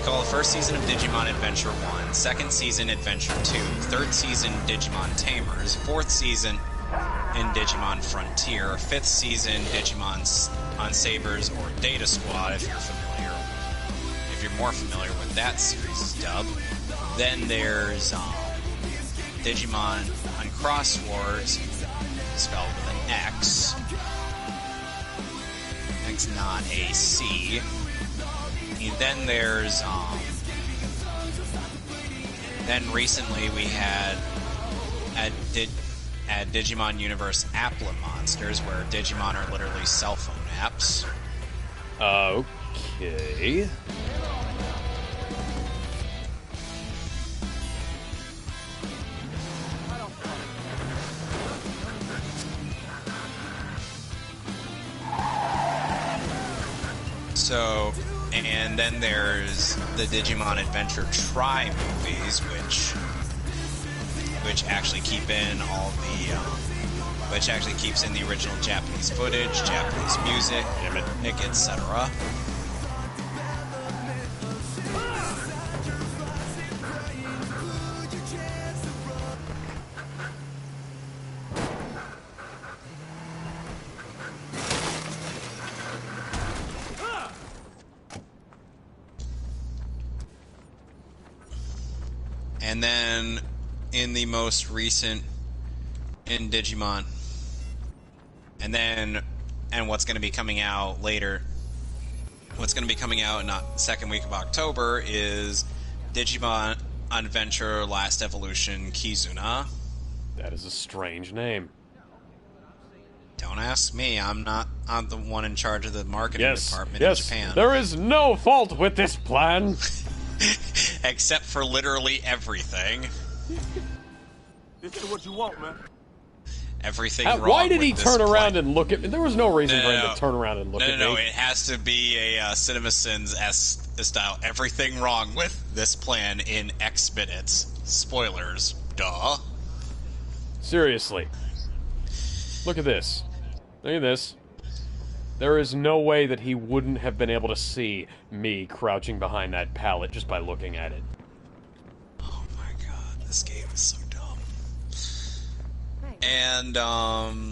call the first season of Digimon Adventure 1, second season Adventure 2, third season Digimon Tamers, fourth season in Digimon Frontier, fifth season Digimon on Sabers or Data Squad if you're more familiar with that series' dub. Then there's Digimon on Crosswords, spelled with an X. X, not a C. And then there's then recently we had at Digimon Universe Applet Monsters, where Digimon are literally cell phone apps. Okay. So, and then there's the Digimon Adventure Tri movies, which actually keep in all the, which actually keeps in the original Japanese footage, Japanese music, etc. And then, in the most recent, in Digimon, and what's going to be coming out later, what's going to be coming out in the second week of October is Digimon Adventure Last Evolution Kizuna. That is a strange name. Don't ask me, I'm the one in charge of the marketing department in Japan. There is no fault with this plan. Except for literally everything. This is what you want, man. Everything wrong. Why did he with turn this around plan. and look at me? There was no reason for him to turn around and look at me. No, it has to be a CinemaSins style. Everything wrong with this plan in X minutes. Spoilers. Duh. Seriously. Look at this. Look at this. There is no way that he wouldn't have been able to see me crouching behind that pallet just by looking at it. Oh my god, this game is so dumb. And,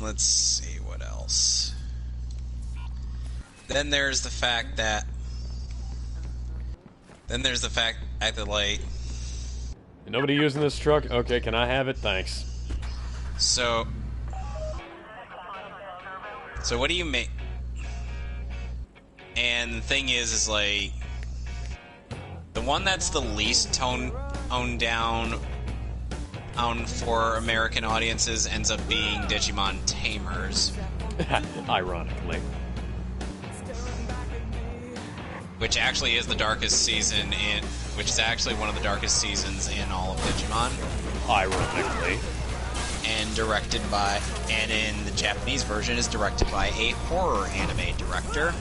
let's see, what else? Then there's the fact that... like... Nobody using this truck? Okay, can I have it? Thanks. So what do you make... And the thing is like, the one that's the least toned down for American audiences ends up being Digimon Tamers. Ironically. Which actually is the darkest season which is actually one of the darkest seasons in all of Digimon. Ironically. And in the Japanese version is directed by a horror anime director.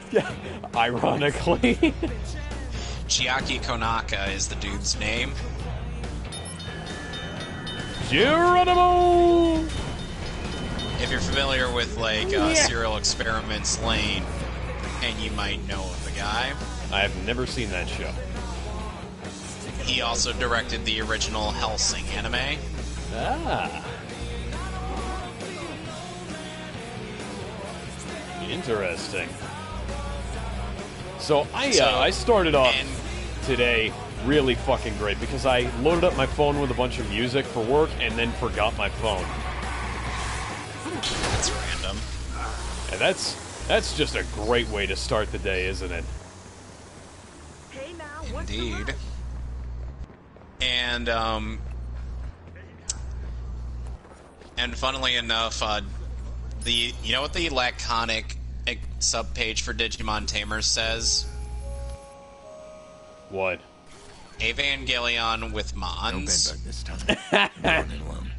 Yeah, ironically. Chiaki Konaka is the dude's name. Geronimo! If you're familiar with, like, Serial Experiments Lane, and you might know of the guy. I have never seen that show. He also directed the original Hellsing anime. Ah. Interesting. So I started off today really fucking great because I loaded up my phone with a bunch of music for work and then forgot my phone. That's random. And that's just a great way to start the day, isn't it? Indeed. And funnily enough, you know what the laconic subpage for Digimon Tamers says? What? Evangelion with Mons. No bedbug this time. Running alone.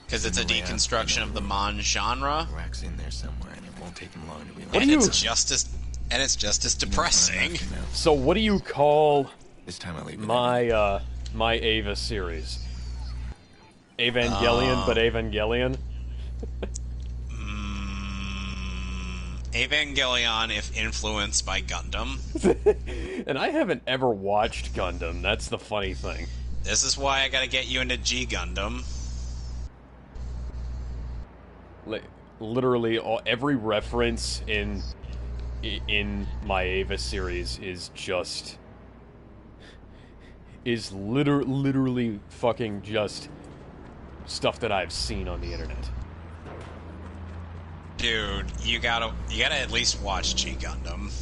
Because it's a deconstruction of the Mon genre. Rack's in there somewhere, and it won't take him long to be. And it's just as depressing. So what do you call this time I leave my my Ava series? Evangelion, but Evangelion. Evangelion, if influenced by Gundam. And I haven't ever watched Gundam. That's the funny thing. This is why I gotta get you into G Gundam. Literally, every reference in my Ava series is literally fucking just stuff that I've seen on the internet. Dude, you gotta at least watch G Gundam.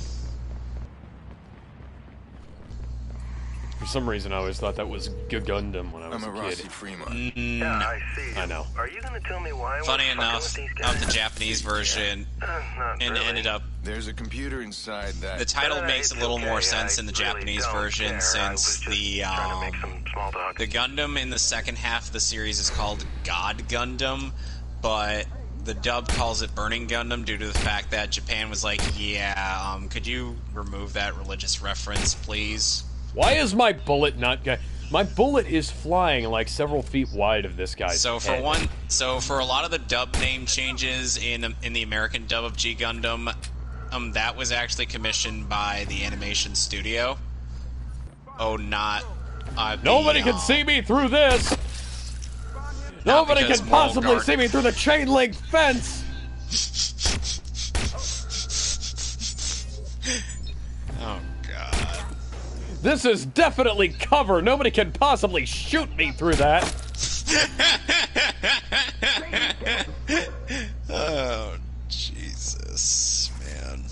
For some reason, I always thought that was Gundam when I was a kid. Yeah, I see. I know. Are you gonna tell me why? Funny enough, of the Japanese version, and really. ended up. There's a computer inside that. The title makes a little more sense in the Japanese version since the Gundam in the second half of the series is called God Gundam, but the dub calls it Burning Gundam due to the fact that Japan was like, yeah, could you remove that religious reference, please? Why is my bullet not... My bullet is flying like several feet wide of this guy's So for head. for a lot of the dub name changes in the American dub of G Gundam, that was actually commissioned by the animation studio. Oh, not... Nobody can see me through this! Nobody can possibly see me through the chain link fence! Oh, God. This is definitely cover. Nobody can possibly shoot me through that. Oh, Jesus, man.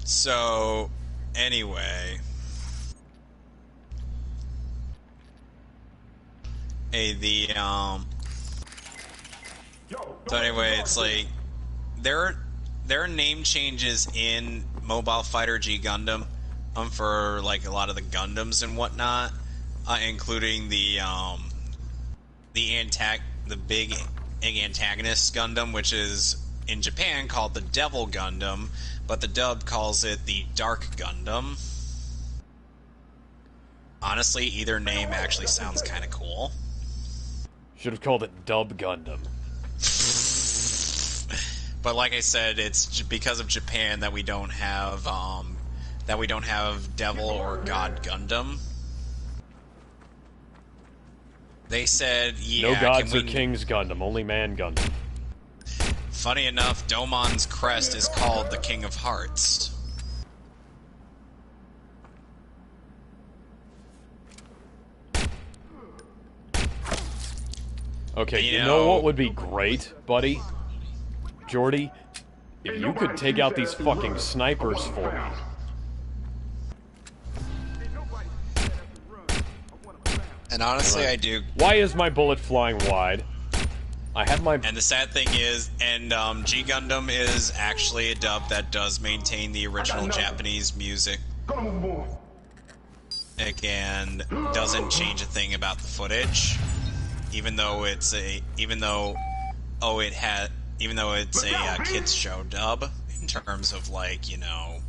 So, anyway. So anyway, it's like, there are name changes in Mobile Fighter G Gundam, for like a lot of the Gundams and whatnot, including the big antagonist Gundam, which is in Japan called the Devil Gundam, but the dub calls it the Dark Gundam. Honestly, either name actually sounds kind of cool. Should have called it Dub Gundam. But like I said, it's because of Japan that we don't have Devil or God Gundam. They said, yeah, no gods or kings Gundam, only man Gundam. Funny enough, Domon's crest is called the King of Hearts. Okay, you know what would be great, buddy? Jordy? If you could take out these fucking snipers for me. And honestly, I do. Why is my bullet flying wide? I have my... And the sad thing is, G Gundam is actually a dub that does maintain the original Japanese music. And doesn't change a thing about the footage. Even though it's a kids show dub, in terms of like, you know,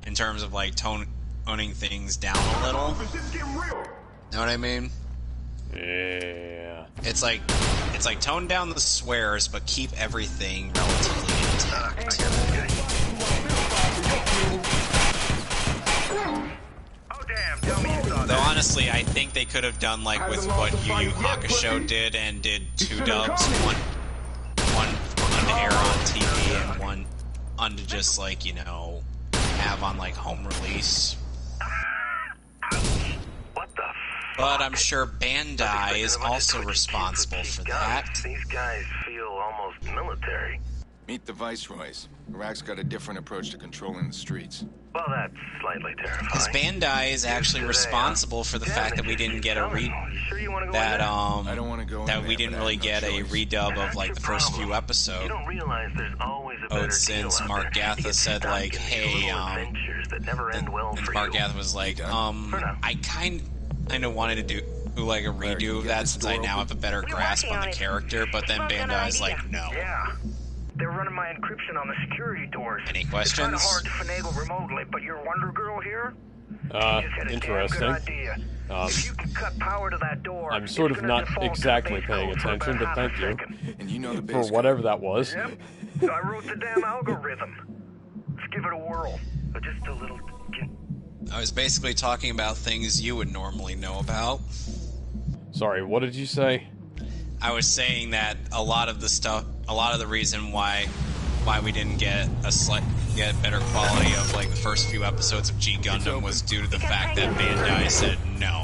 in terms of like toning things down a little. Know what I mean? Yeah. It's like It's like tone down the swears, but keep everything relatively intact. Though honestly, I think they could have done like with what Yu Yu Hakusho did and did 2 dubs, one to air on TV and one on to just like, you know, have on like home release. But I'm sure Bandai is also responsible for that. These guys feel almost military. Meet the viceroys. Iraq's got a different approach to controlling the streets. Well, that's slightly terrifying. Because Bandai is actually responsible for the fact that we didn't get a that we didn't really get a redub of like the first few episodes. Since Mark Gatha said like, hey, and Mark Gatha was like, I kind of wanted to do like a redo of that since I now have a better grasp on the character, but then Bandai's like, no. Yeah. They're running my encryption on the security doors. Any questions? It's kind of hard to finagle remotely, but your Wonder Girl here? Interesting. If you could cut power to that door, I'm sort of not exactly paying attention, but thank you. And you know the for whatever that was. Yep. So I wrote the damn algorithm. Let's give it a whirl. Just a little... I was basically talking about things you would normally know about. Sorry, what did you say? I was saying that a lot of the reason why we didn't get better quality of like the first few episodes of G Gundam was due to the fact that Bandai said no.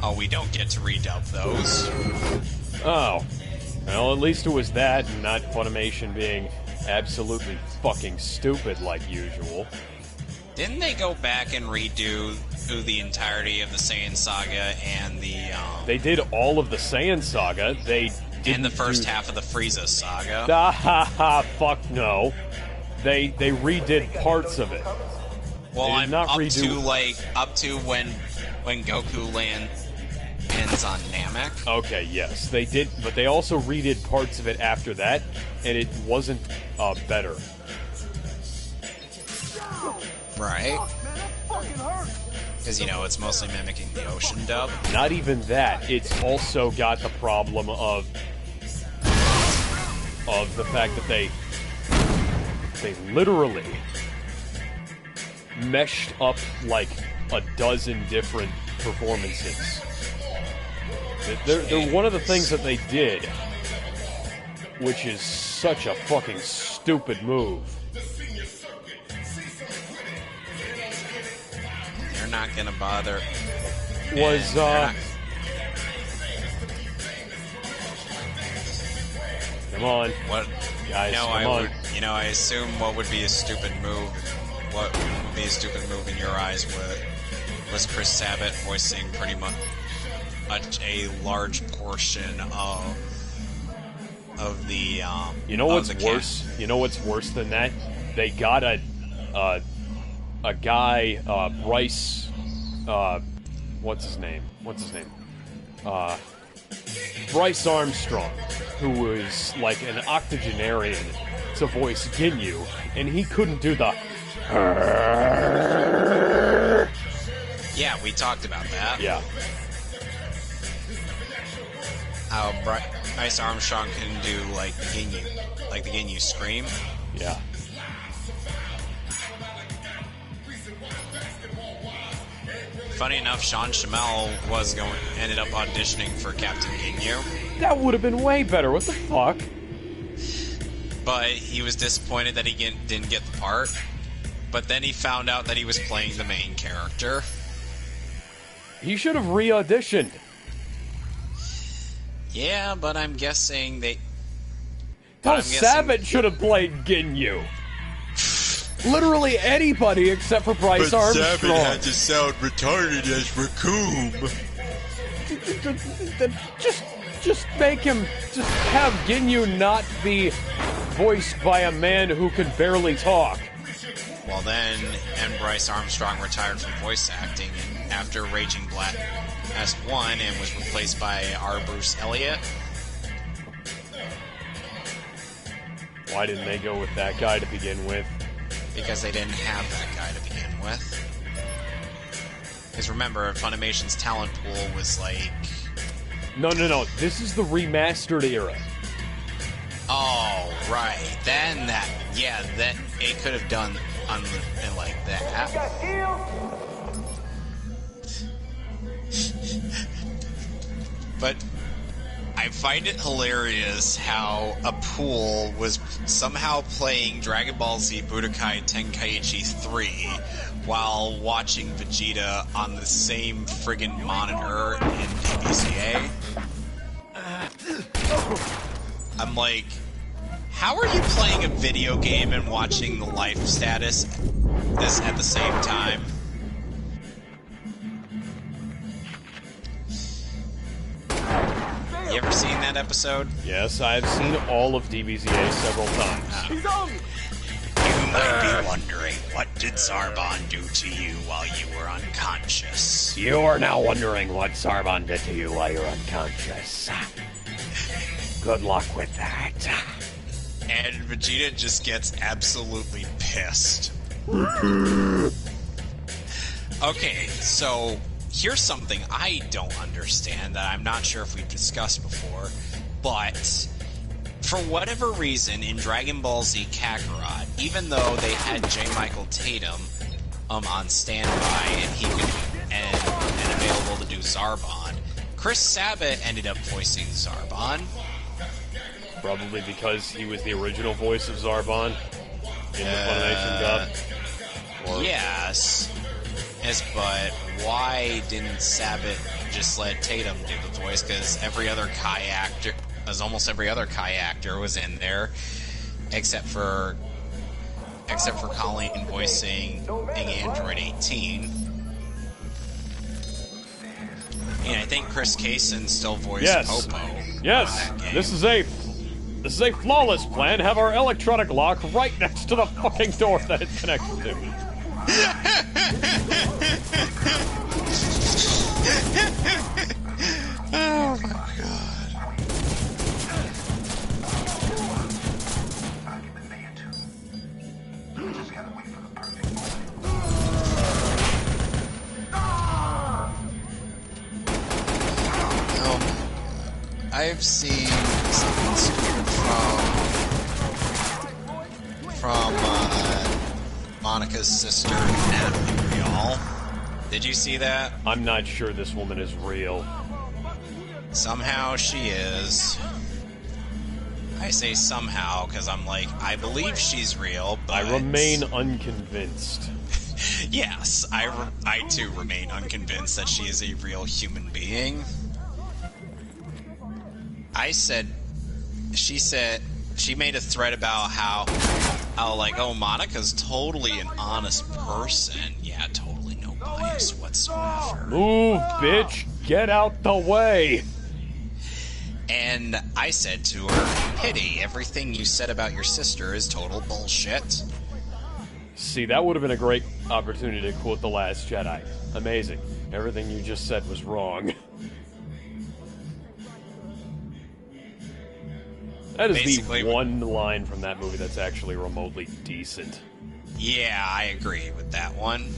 Oh, we don't get to redub those. Oh. Well, at least it was that and not Funimation being absolutely fucking stupid like usual. Didn't they go back and redo the entirety of the Saiyan Saga and the... They did all of the Saiyan Saga. And the first half of the Frieza Saga. Fuck no. They redid parts of it. Well, I'm up to when Goku ends on Namek. Okay, yes, they did, but they also redid parts of it after that, and it wasn't better. Right. Because, you know, it's mostly mimicking the Ocean dub. Not even that. It's also got the problem of the fact that they literally meshed up like a dozen different performances. They're one of the things that they did, which is such a fucking stupid move. They're not gonna bother. Come on. What? Guys, no, come on. I assume what would be a stupid move, what would be a stupid move in your eyes was Chris Sabat voicing pretty much a large portion of the, You know what's worse? You know what's worse than that? They got a guy, Bryce, what's his name? Bryce Armstrong, who was like an octogenarian to voice Ginyu, and he couldn't do the... Yeah, we talked about that. Yeah. How Bryce Armstrong can do like the Ginyu scream. Yeah. Funny enough, Sean Schimmel ended up auditioning for Captain Ginyu. That would have been way better. What the fuck? But he was disappointed that he didn't get the part. But then he found out that he was playing the main character. He should have re-auditioned. Yeah, but I'm guessing they... Sabat should have played Ginyu. Literally anybody except for Bryce Armstrong. Sabat had to sound retarded as Raccoon. Just make him... Just have Ginyu not be voiced by a man who can barely talk. Well then, and Bryce Armstrong retired from voice acting after Raging Black S1 and was replaced by R. Bruce Elliott. Why didn't they go with that guy to begin with? Because they didn't have that guy to begin with. Because remember, Funimation's talent pool was like No. This is the remastered era. Oh, right. Then that, yeah, that it could have done like that. But I find it hilarious how a pool was somehow playing Dragon Ball Z Budokai Tenkaichi 3 while watching Vegeta on the same friggin' monitor in DBCA. I'm like, how are you playing a video game and watching the life status this at the same time? You ever seen that episode? Yes, I've seen all of DBZA several times. You might be wondering, what did Zarbon do to you while you were unconscious? You are now wondering what Zarbon did to you while you're unconscious. Good luck with that. And Vegeta just gets absolutely pissed. Okay, so here's something I don't understand that I'm not sure if we've discussed before, but for whatever reason in Dragon Ball Z Kakarot, even though they had J. Michael Tatum on standby and he could and available to do Zarbon, Chris Sabat ended up voicing Zarbon. Probably because he was the original voice of Zarbon in the Funimation dub. Yes, but why didn't Sabat just let Tatum do the voice? Because almost every other Kai actor was in there, except for Colleen voicing Android 18. And I think Chris Kaysen still voiced Popo. Yes, this is a flawless plan. Have our electronic lock right next to the fucking door that it connects to. Oh my god. I've seen something from Monica's sister, Natalie Rial. Did you see that? I'm not sure this woman is real. Somehow she is. I say somehow because I'm like, I believe she's real, but I remain unconvinced. Yes, I too remain unconvinced that she is a real human being. She made a thread about how like, oh, Monica's totally an honest person. Yeah, totally no bias whatsoever. Move, bitch! Get out the way! And I said to her, pity, everything you said about your sister is total bullshit. See, that would have been a great opportunity to quote The Last Jedi. Amazing. Everything you just said was wrong. That is basically the one line from that movie that's actually remotely decent. Yeah, I agree with that one.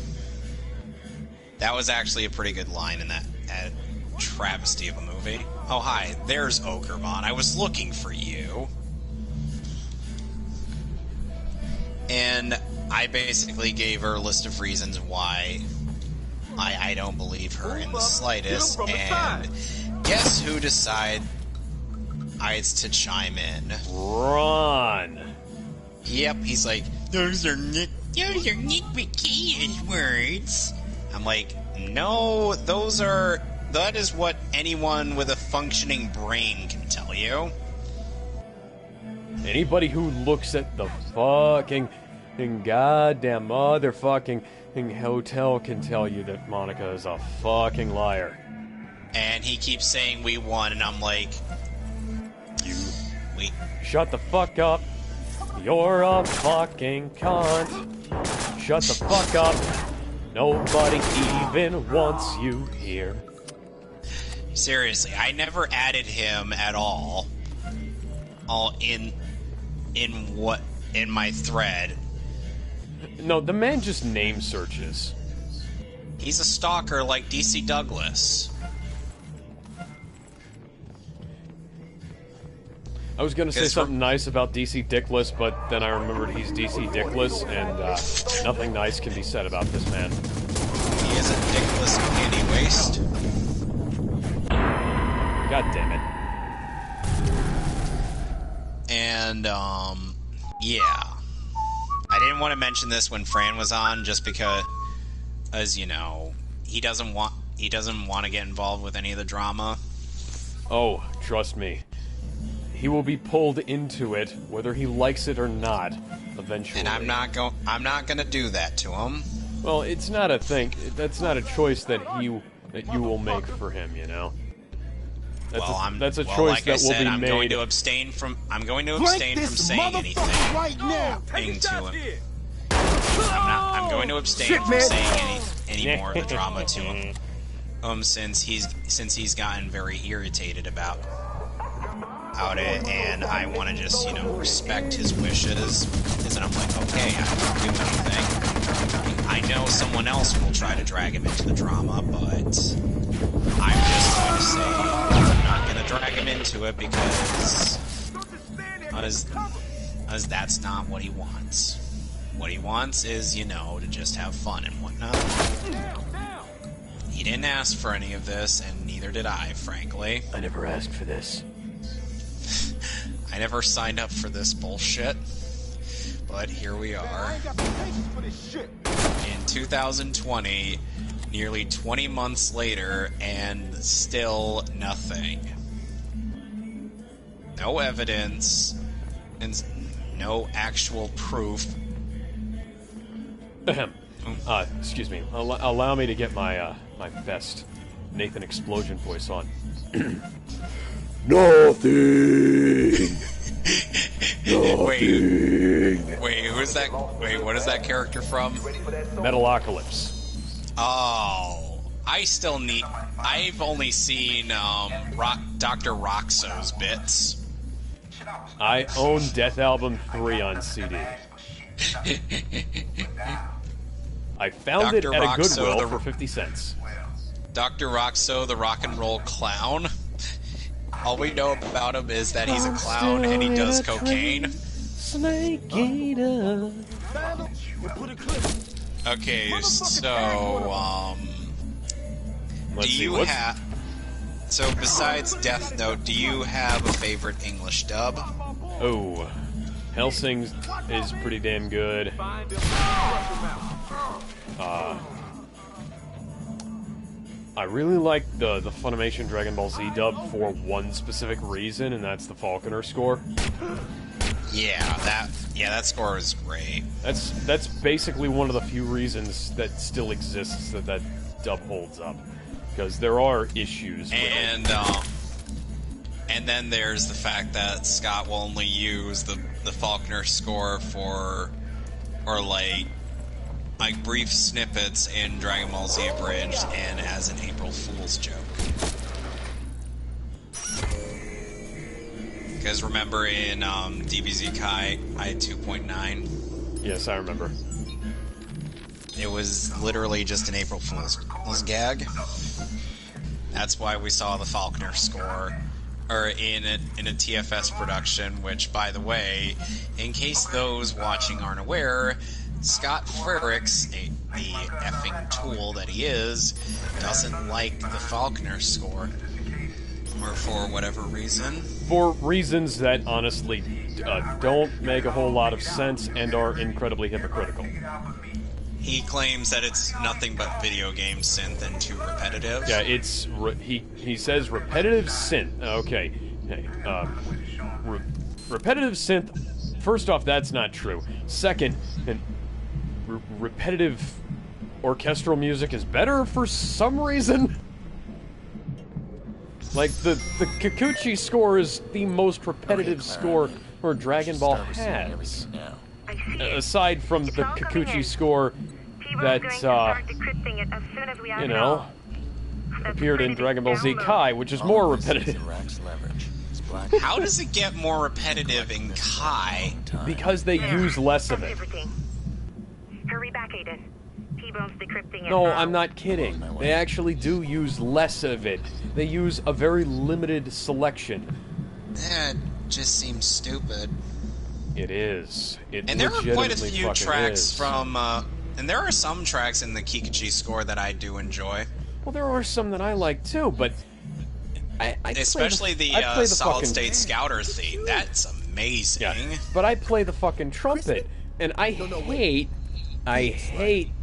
That was actually a pretty good line in that travesty of a movie. Oh, hi, there's Okervon. I was looking for you. And I basically gave her a list of reasons why I don't believe her in the slightest. And guess who decides to chime in? Ron. Yep, he's like, those are Nick Mickey's words. I'm like, no, that is what anyone with a functioning brain can tell you. Anybody who looks at the fucking goddamn motherfucking hotel can tell you that Monica is a fucking liar. And he keeps saying we won, and I'm like, shut the fuck up. You're a fucking cunt. Shut the fuck up. Nobody even wants you here. Seriously, I never added him at all in my thread. No, the man just name searches. He's a stalker like DC Douglas. I was gonna say something nice about DC Dickless, but then I remembered he's DC Dickless, and nothing nice can be said about this man. He is a dickless panty waste. God damn it. And, yeah. I didn't want to mention this when Fran was on, just because, as you know, he doesn't want to get involved with any of the drama. Oh, trust me. He will be pulled into it, whether he likes it or not, eventually. And I'm not gonna do that to him. Well, it's not a thing. That's not a choice that you will make for him, you know. That's a choice like that will be I'm made. going to abstain from saying anything right now. to him. I'm going to abstain from saying any more of the drama to him. Since he's gotten very irritated about it, and I want to just, respect his wishes. And I'm like, okay, I don't do anything. I know someone else will try to drag him into the drama, but I'm just going to say I'm not going to drag him into it because that's not what he wants. What he wants is, to just have fun and whatnot. He didn't ask for any of this, and neither did I, frankly. I never asked for this. I never signed up for this bullshit. But here we are. In 2020, nearly 20 months later, and still nothing. No evidence, and no actual proof. Excuse me. Allow me to get my my best Nathan Explosion voice on. Nothing. Wait, who's that? Wait, what is that character from? Metalocalypse. Oh, I've only seen Dr. Roxo's bits. I own Death Album 3 on CD. I found it at a Goodwill for 50 cents. Dr. Roxo, the rock and roll clown. All we know about him is that he's a clown and he does cocaine. Snake eater. Okay, so so besides Death Note, do you have a favorite English dub? Oh, Hellsing is pretty damn good. I really like the Funimation Dragon Ball Z dub for one specific reason, and that's the Falconer score. Yeah, that score is great. That's basically one of the few reasons that still exists that dub holds up, because there are issues with it. And then there's the fact that Scott will only use the Falconer score for like brief snippets in Dragon Ball Z Abridged and as an April Fool's joke. You guys remember in DBZ Kai, I had 2.9? Yes, I remember. It was literally just an April Fool's gag. That's why we saw the Falconer score, or in a TFS production, which, by the way, in case those watching aren't aware, Scott Frericks, the effing tool that he is, doesn't like the Falconer score. Or for whatever reason. For reasons that, honestly, don't make a whole lot of sense and are incredibly hypocritical. He claims that it's nothing but video game synth and too repetitive. Yeah, it's... he says repetitive synth. Okay. Hey, repetitive synth... First off, that's not true. Second, repetitive orchestral music is better for some reason. Like, the Kikuchi score is the most repetitive score for Dragon Ball has. Aside from the Kikuchi score that, appeared in Dragon Ball Z Kai, which is more repetitive. How does it get more repetitive in Kai? Because they use less of it. Hurry back, Aiden. T-Bone's decrypting it. No, I'm not kidding. They actually do use less of it. They use a very limited selection. just seems stupid. It is. And there are quite a few tracks is. from, and there are some tracks in the Kikuchi score that I do enjoy. Well, there are some that I like too, but I especially the Solid State Scouter theme. That's amazing. Yeah, but I play the fucking trumpet, and I hate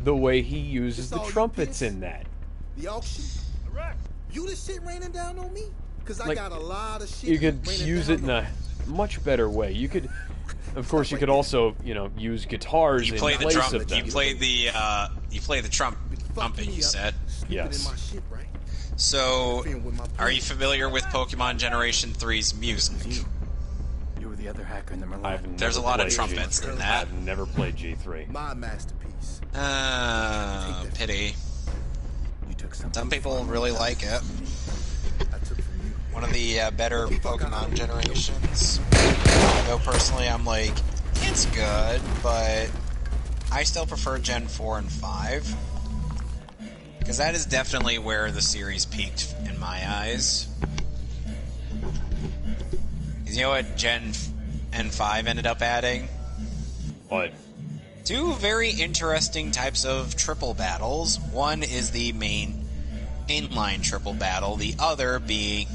the way he uses the trumpets in that. The auction? You the shit raining down on me? Because I got a lot of shit. You could use it in a much better way. You could, of course, you could also, you know, use guitars in place of them. You play the trumpet. You said. Yes. So, are you familiar with Pokemon Generation 3's music? You were the other hacker in the Merlin. There's a lot of trumpets in that. I've never played G3. My masterpiece. Pity. Some people really like it. One of the better Pokemon generations. Though personally, I'm like, it's good, but I still prefer Gen 4 and 5. Because that is definitely where the series peaked in my eyes. You know what Gen and 5 ended up adding? What? 2 very interesting types of triple battles. One is the main inline triple battle, the other being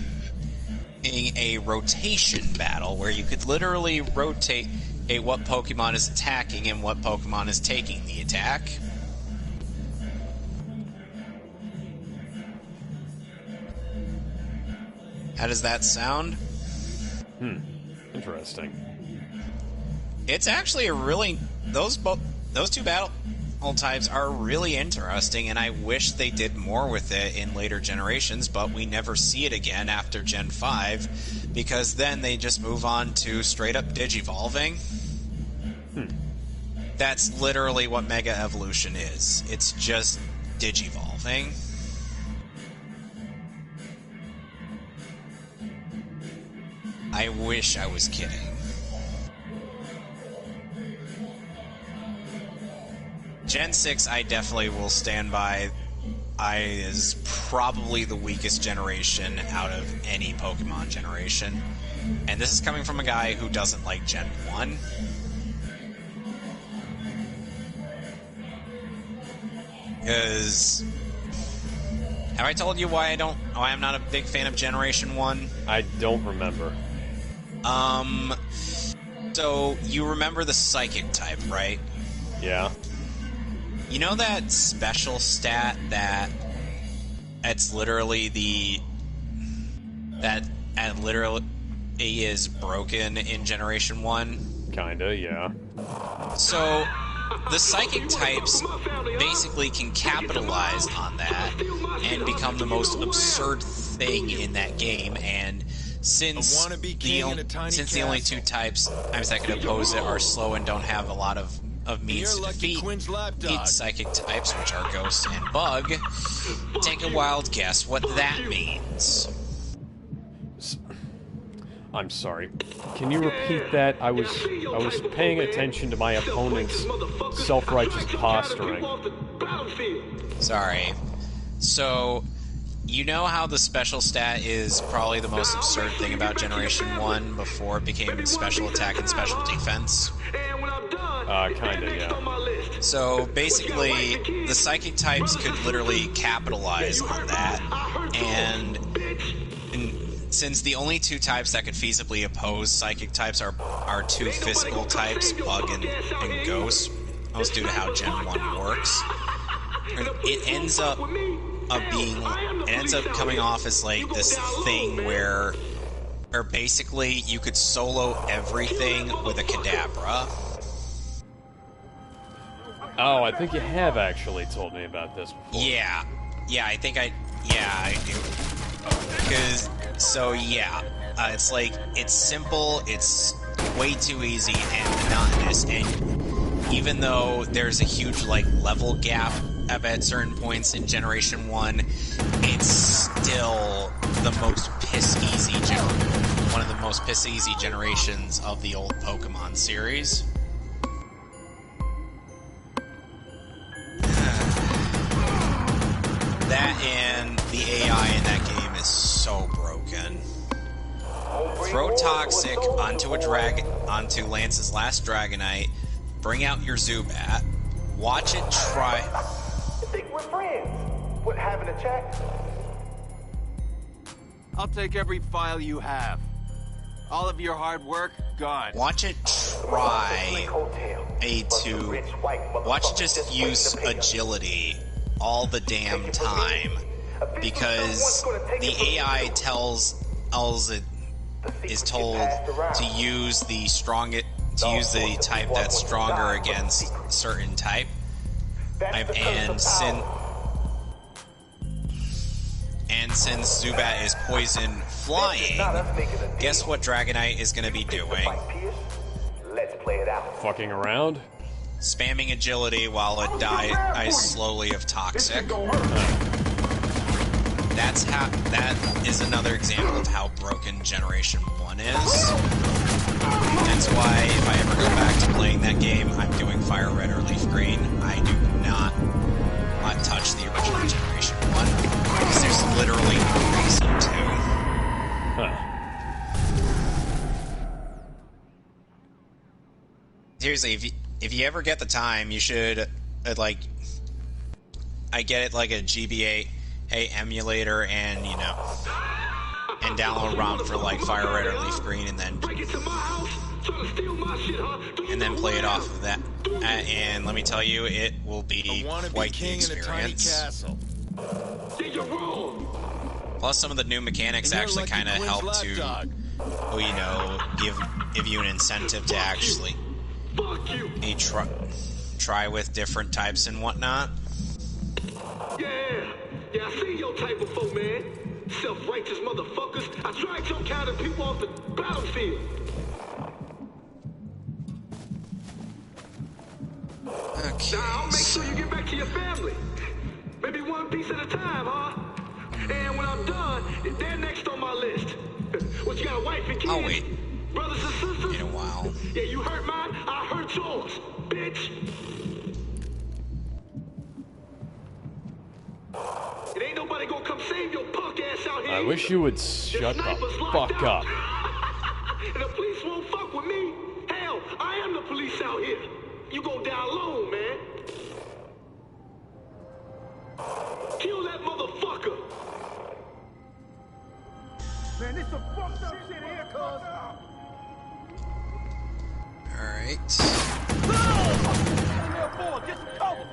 a rotation battle, where you could literally rotate what Pokemon is attacking and what Pokemon is taking the attack. How does that sound? Interesting. It's actually a really... Those two battle types are really interesting, and I wish they did more with it in later generations, but we never see it again after Gen 5, because then they just move on to straight-up Digivolving. That's literally what Mega Evolution is. It's just Digivolving. I wish I was kidding. Gen 6, I definitely will stand by, is probably the weakest generation out of any Pokemon generation. And this is coming from a guy who doesn't like Gen 1. Because... have I told you why I'm not a big fan of Generation 1? I don't remember. So, you remember the Psychic type, right? Yeah. You know that special stat that it's literally that literally is broken in Generation 1? Kinda, yeah. So, the Psychic types basically can capitalize on that and become the most absurd thing in that game, and since the only two types that can oppose it are slow and don't have a lot of means to defeat the Psychic types, which are Ghost and Bug, take a wild guess what that means. I'm sorry. Can you repeat that? I was paying attention to my opponent's self-righteous posturing. Sorry. So, you know how the special stat is probably the most absurd thing about Generation 1 before it became special attack and special defense? Kinda, yeah. So, basically, the Psychic types could literally capitalize on that, and since the only two types that could feasibly oppose Psychic types are two physical types, Bug and Ghost, most due to how Gen 1 works, it ends up coming off as like this thing where basically you could solo everything with a Kadabra. Oh, I think you have actually told me about this before. Yeah, I do. Because, it's like, it's simple, it's way too easy and monotonous, and even though there's a huge, like, level gap at certain points in Generation 1, it's still the most piss-easy one of the most piss-easy generations of the old Pokemon series. That and the AI in that game is so broken. throw Toxic onto onto Lance's last Dragonite, bring out your Zubat, watch it try. I think we're friends. What, having a chat? I'll take every file you have. All of your hard work, gone. Watch it try watch it just use agility all the damn time, because the AI is told to use the type that's stronger against certain type, and since Zubat is poison flying, guess what Dragonite is going to be doing? Let's play it out. Fucking around? Spamming agility while it dies slowly of Toxic. That is another example of how broken Generation 1 is. That's why if I ever go back to playing that game, I'm doing Fire Red or Leaf Green. I do not touch the original Generation 1, because there's literally no reason to. Seriously, if you ever get the time, you should, I get it like a GBA emulator and, and download ROM for like Fire Red or Leaf Green, and then play it off of that. And let me tell you, it will be quite the experience. Plus, some of the new mechanics actually kind of help to, give you an incentive to actually try with different types and whatnot. Yeah, I see your type before, man. Self-righteous motherfuckers. I tried your kind of people off the battlefield. Okay. Now, I'll make sure you get back to your family. Maybe one piece at a time, huh? And when I'm done, they're next on my list. What, you got a wife and kids? I'll wait. Brothers and sisters? In a while. Yeah, you hurt mine, I hurt yours, bitch. It ain't nobody gonna come save your punk ass out here. I wish you would shut the fuck up. And the police won't fuck with me. Hell, I am the police out here. You go down low, man. Kill that motherfucker. Man, this some fucked up shit here, cuz. Alright. Get some cover.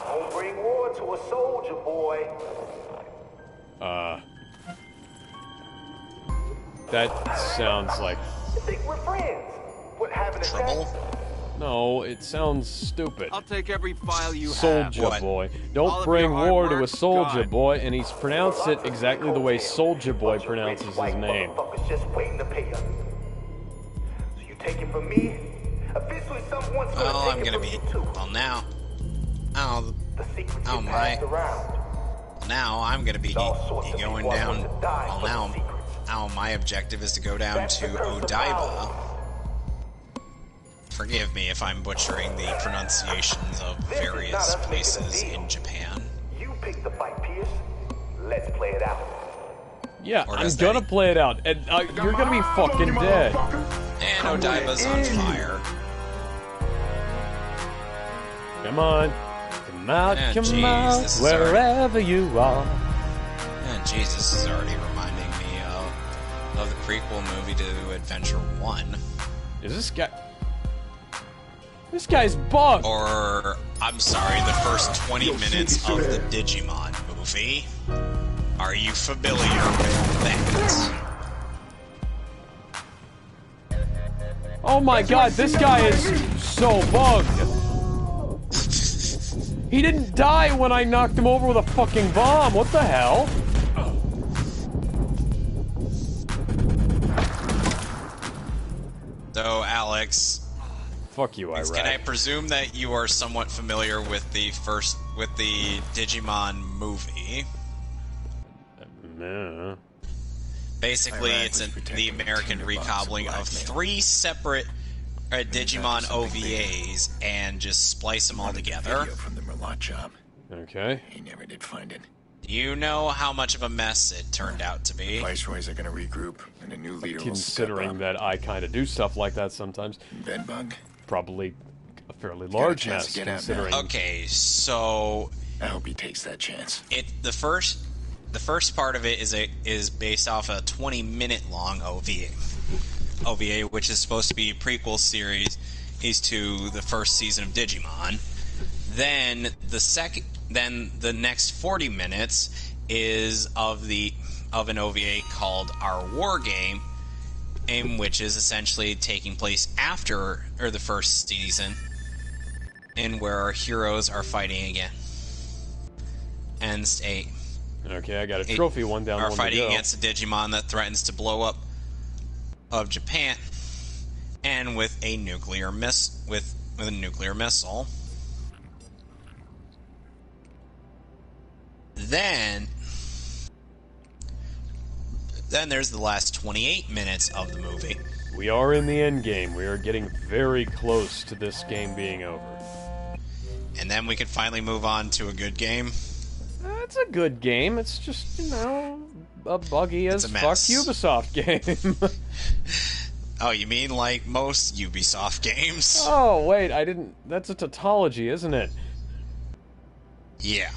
Don't bring war to a soldier, boy. That sounds like... You think we're friends? What, having a trouble? No, it sounds stupid. I'll take every file you Soldier have. Boy. Don't bring war to a Soldier Boy, and he's pronounced it exactly the way Soldier Boy pronounces his name. Just waiting to pay us. So you take it from me? Eventually someone's Well, I'm gonna be... Well, now... Now I'm gonna be going down... Well, now my objective is to go down to Odaiba. Forgive me if I'm butchering the pronunciations of various places in Japan. You pick the fight, Pierce. Let's play it out. Yeah, I'm gonna play it out, and you're gonna be fucking dead. And Odaiba's on fire. Come on. Come out, wherever you are. And Jesus, this is already reminding me of the prequel movie to Adventure 1. Is this guy... This guy's bugged! Or, I'm sorry, the first 20 minutes of the Digimon movie. Are you familiar with that? Oh my god, this guy is so bugged! He didn't die when I knocked him over with a fucking bomb! What the hell? So, Alex... Fuck you, Iraq. Can I presume that you are somewhat familiar with the Digimon movie? No. Basically, it's the American recobbling of 3 separate Digimon OVAs and just splice them all together. From the Merlot job. Okay. He never did find it. You know how much of a mess it turned out to be. Viceroys are going to regroup, and a new leader will step Considering up. that I kind of do stuff like that sometimes. Bedbug? Probably a fairly large mess, considering... Okay, so... I hope he takes that chance. The first part of it is based off a 20-minute long OVA, which is supposed to be a prequel series to the first season of Digimon. Then the next 40 minutes is of an OVA called Our War Game, which is essentially taking place after the first season, and where our heroes are fighting again. And okay, I got a trophy one down. Are fighting against a Digimon that threatens to blow up of Japan, and with a nuclear missile. Then there's the last 28 minutes of the movie. We are in the end game. We are getting very close to this game being over. And then we can finally move on to a good game. It's a good game. It's just, a buggy as fuck Ubisoft game. Oh, you mean like most Ubisoft games? Oh, wait, I didn't... That's a tautology, isn't it? Yeah.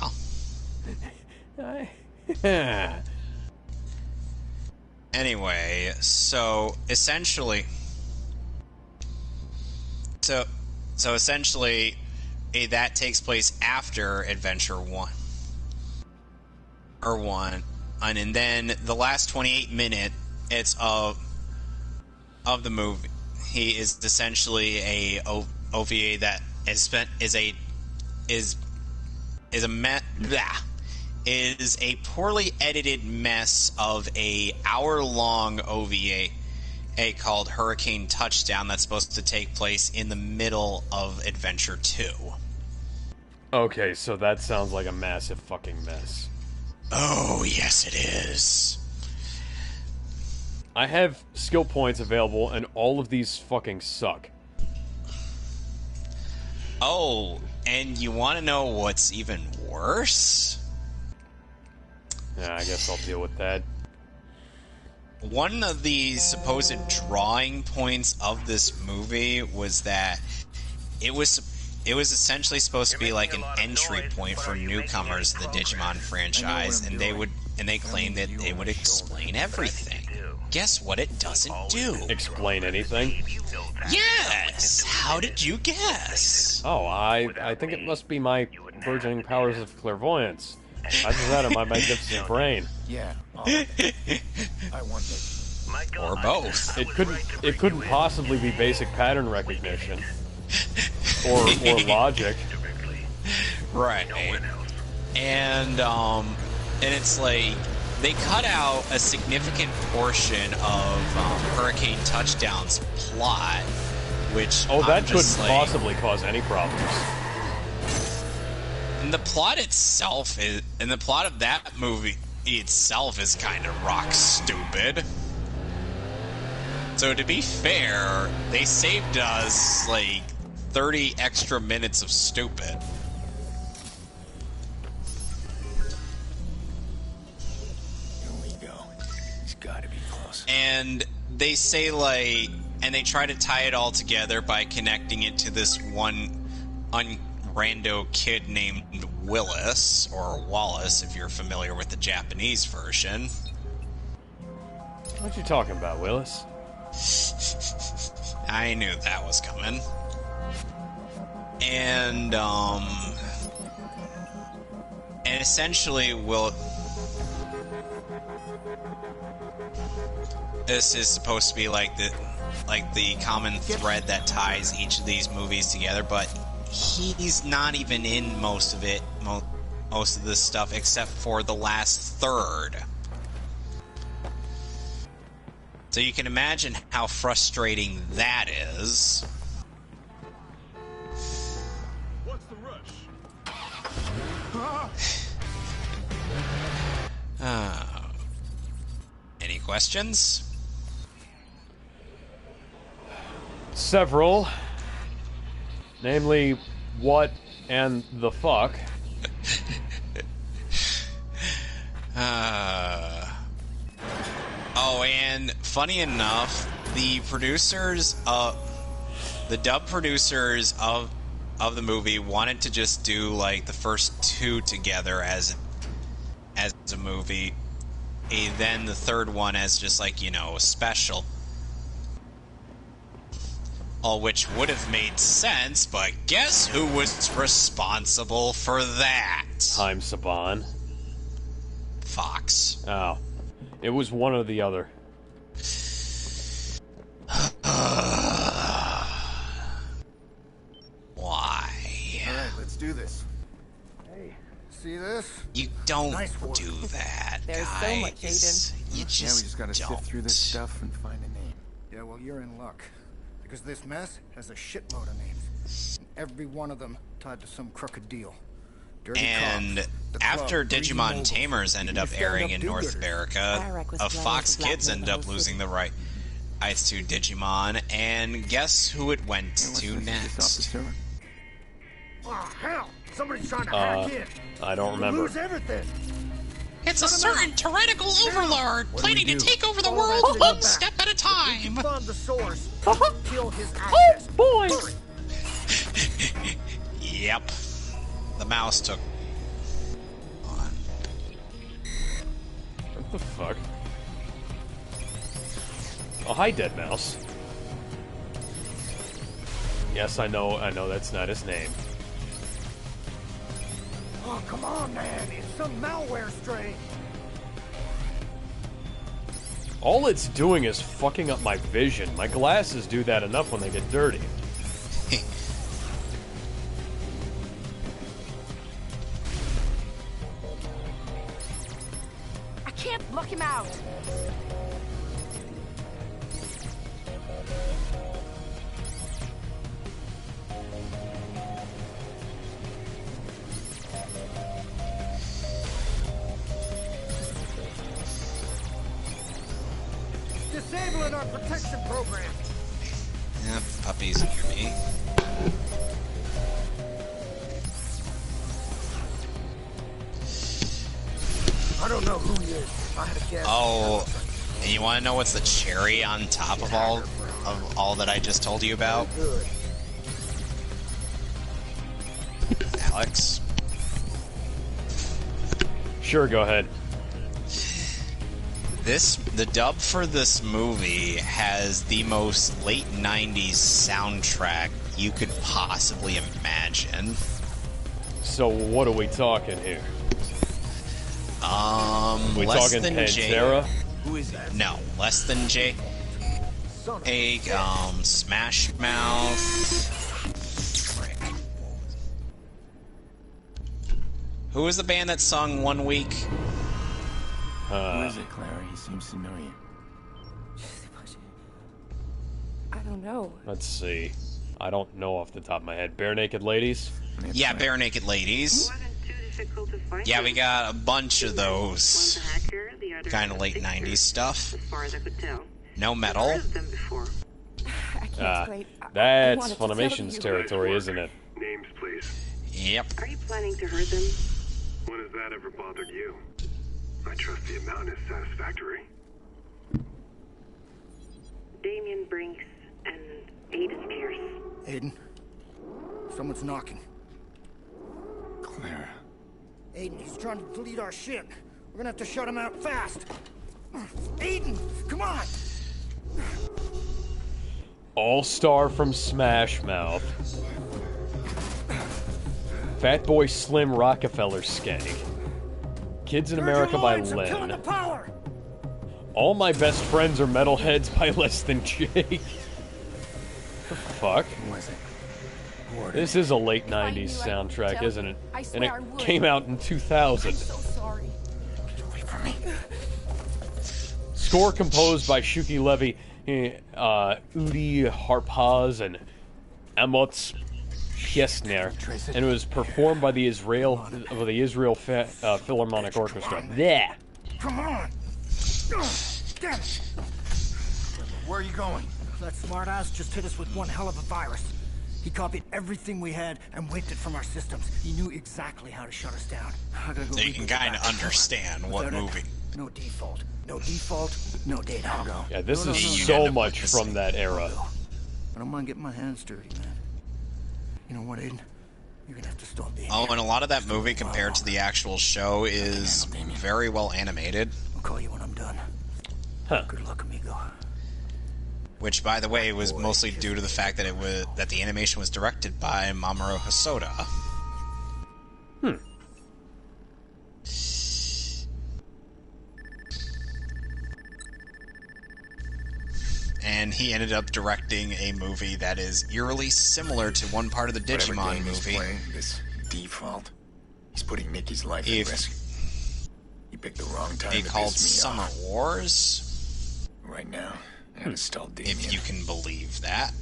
Anyway, so essentially... So essentially, that takes place after Adventure 1. And then the last 28 minutes of the movie, he is essentially a OVA that is a poorly edited mess of a hour-long OVA called Hurricane Touchdown that's supposed to take place in the middle of Adventure 2. Okay, so that sounds like a massive fucking mess. Oh, yes it is. I have skill points available, and all of these fucking suck. Oh, and you want to know what's even worse? Yeah, I guess I'll deal with that. One of the supposed drawing points of this movie was that it was essentially supposed to be like an entry point for newcomers to the Digimon franchise, and they claimed that it would explain everything. Guess what it doesn't do? Explain anything? Yes! How did you guess? Oh, I think it must be my burgeoning powers of clairvoyance. I just out of my magnificent brain. Yeah. I want this. Or both. It couldn't possibly be basic pattern recognition. Or logic. Right. And it's like they cut out a significant portion of Hurricane Touchdown's plot, which that couldn't possibly cause any problems. And the plot of that movie itself is kind of rock stupid. So to be fair, they saved us like 30 extra minutes of stupid. Here we go. He's got to be close. And they say and they try to tie it all together by connecting it to this one rando kid named Willis, or Wallace if you're familiar with the Japanese version. What you talking about, Willis? I knew that was coming. And essentially this is supposed to be like the common thread that ties each of these movies together, but he's not even in most of it, most of this stuff, except for the last third. So you can imagine how frustrating that is. What's the rush? Any questions? several. Namely, what and the fuck. Oh, and funny enough, the producers, the dub producers of the movie wanted to just do like the first two together as a movie, and then the third one as just like, you know, a special. All which would have made sense, but guess who was responsible for that? Time Saban. Fox. Oh. It was one or the other. Why? Alright, let's do this. Hey, see this? You don't Nice work. do that, There's guys. so much, Aiden. You just Yeah, we just gotta don't. sift through this stuff and find a name. Yeah, well, you're in luck. Because this mess has a shitload of names. And every one of them tied to some crooked deal. Dirty And cops, the after club, greedy Digimon moguls. Tamers ended You up stand airing up in do-gooders. North America, Iraq was Fox planning to Kids ended blackmail up the losing the rights to Digimon, and guess who it went to next? Oh, hell! Somebody's trying to hack in. I don't remember. Lose everything. It's a certain tyrannical overlord planning to take over the world Follow that one back. step at a time. Find the source. Kill his Oh, access. boy! Hurry. Yep. The mouse took on. What the fuck? Oh, hi, Dead Mouse. Yes, I know that's not his name. Oh, come on, man. It's some malware strain. All it's doing is fucking up my vision. My glasses do that enough when they get dirty. I can't block him out. Disabling our protection program. Yep, puppies near me. I don't know who he is. If I had a guess. Oh, and you want to know what's the cherry on top of all that I just told you about? Good. Alex? Sure, go ahead. The dub for this movie has the most late 90s soundtrack you could possibly imagine. So what are we talking here? We Less talking than Pantera? Who is that? No, Less Than Jay. Smash Mouth. Frick. Who was the band that sung 1 Week? Who is it, Clara? He seems to know you. I don't know. Let's see. I don't know off the top of my head. Bare Naked Ladies? Yeah, Bare Naked Ladies. Yeah, we got a bunch of those kind of late 90s stuff. No metal. I can't explain. I That's wanted to tell Funimation's you. territory, isn't it? Names, please. Yep. Are you planning to hurt them? When has that ever bothered you? I trust the amount is satisfactory. Damien Brinks and Aiden Pierce. Aiden? Someone's knocking. Clara. Aiden, he's trying to delete our shit. We're gonna have to shut him out fast. Aiden, come on! All-Star from Smash Mouth. Fatboy Slim Rockefeller Skank. Kids in America by Len. All My Best Friends Are Metalheads by Less Than Jake. The fuck? This is a late 90s soundtrack, isn't it? And it came out in 2000. Sorry. Score composed by Shuki Levy, Udi Harpaz, and Amos Piesner, and it was performed by the Israel Philharmonic Orchestra. Yeah. Come on! Damn it! Where are you going? That smartass just hit us with one hell of a virus. He copied everything we had and wiped it from our systems. He knew exactly how to shut us down. I gotta go so you can kind of understand what movie. No default. No default. No data. I'll go. Yeah, this is so much from that era. I don't mind getting my hands dirty, man. You know what, Aiden? You're gonna have to stop being. Oh, and a lot of that movie compared to the actual show is very well animated. I'll call you when I'm done. Huh. Good luck, amigo. Which, by the way, was mostly due to the fact that the animation was directed by Mamoru Hosoda. And he ended up directing a movie that is eerily similar to one part of the Digimon movie. This default, he's putting Mickey's life at risk. He picked the wrong time to piss me called off. Summer Wars. Right now, and installed Damien. If you can believe that.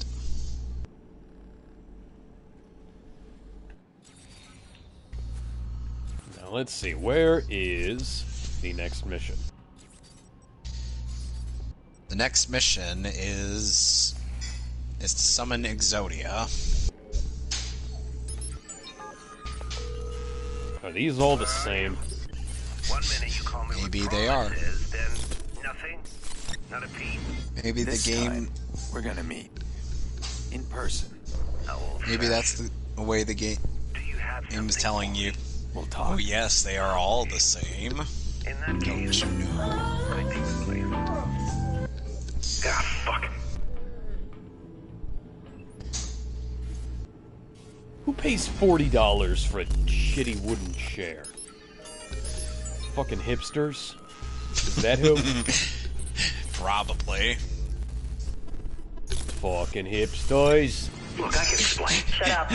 Now let's see, where is the next mission? The next mission is to summon Exodia. Are these all the same? 1 minute you call me Maybe they are. then nothing, not a peep. Maybe this the game. time, we're gonna meet in person. Maybe that's the way the game is telling you. We'll talk. Oh yes, they are all the same. Don't you know? Ah, fuck. Who pays $40 for a shitty wooden chair? Fucking hipsters? Is that who? Probably. Fucking hipsters. Look, I can explain. Shut up.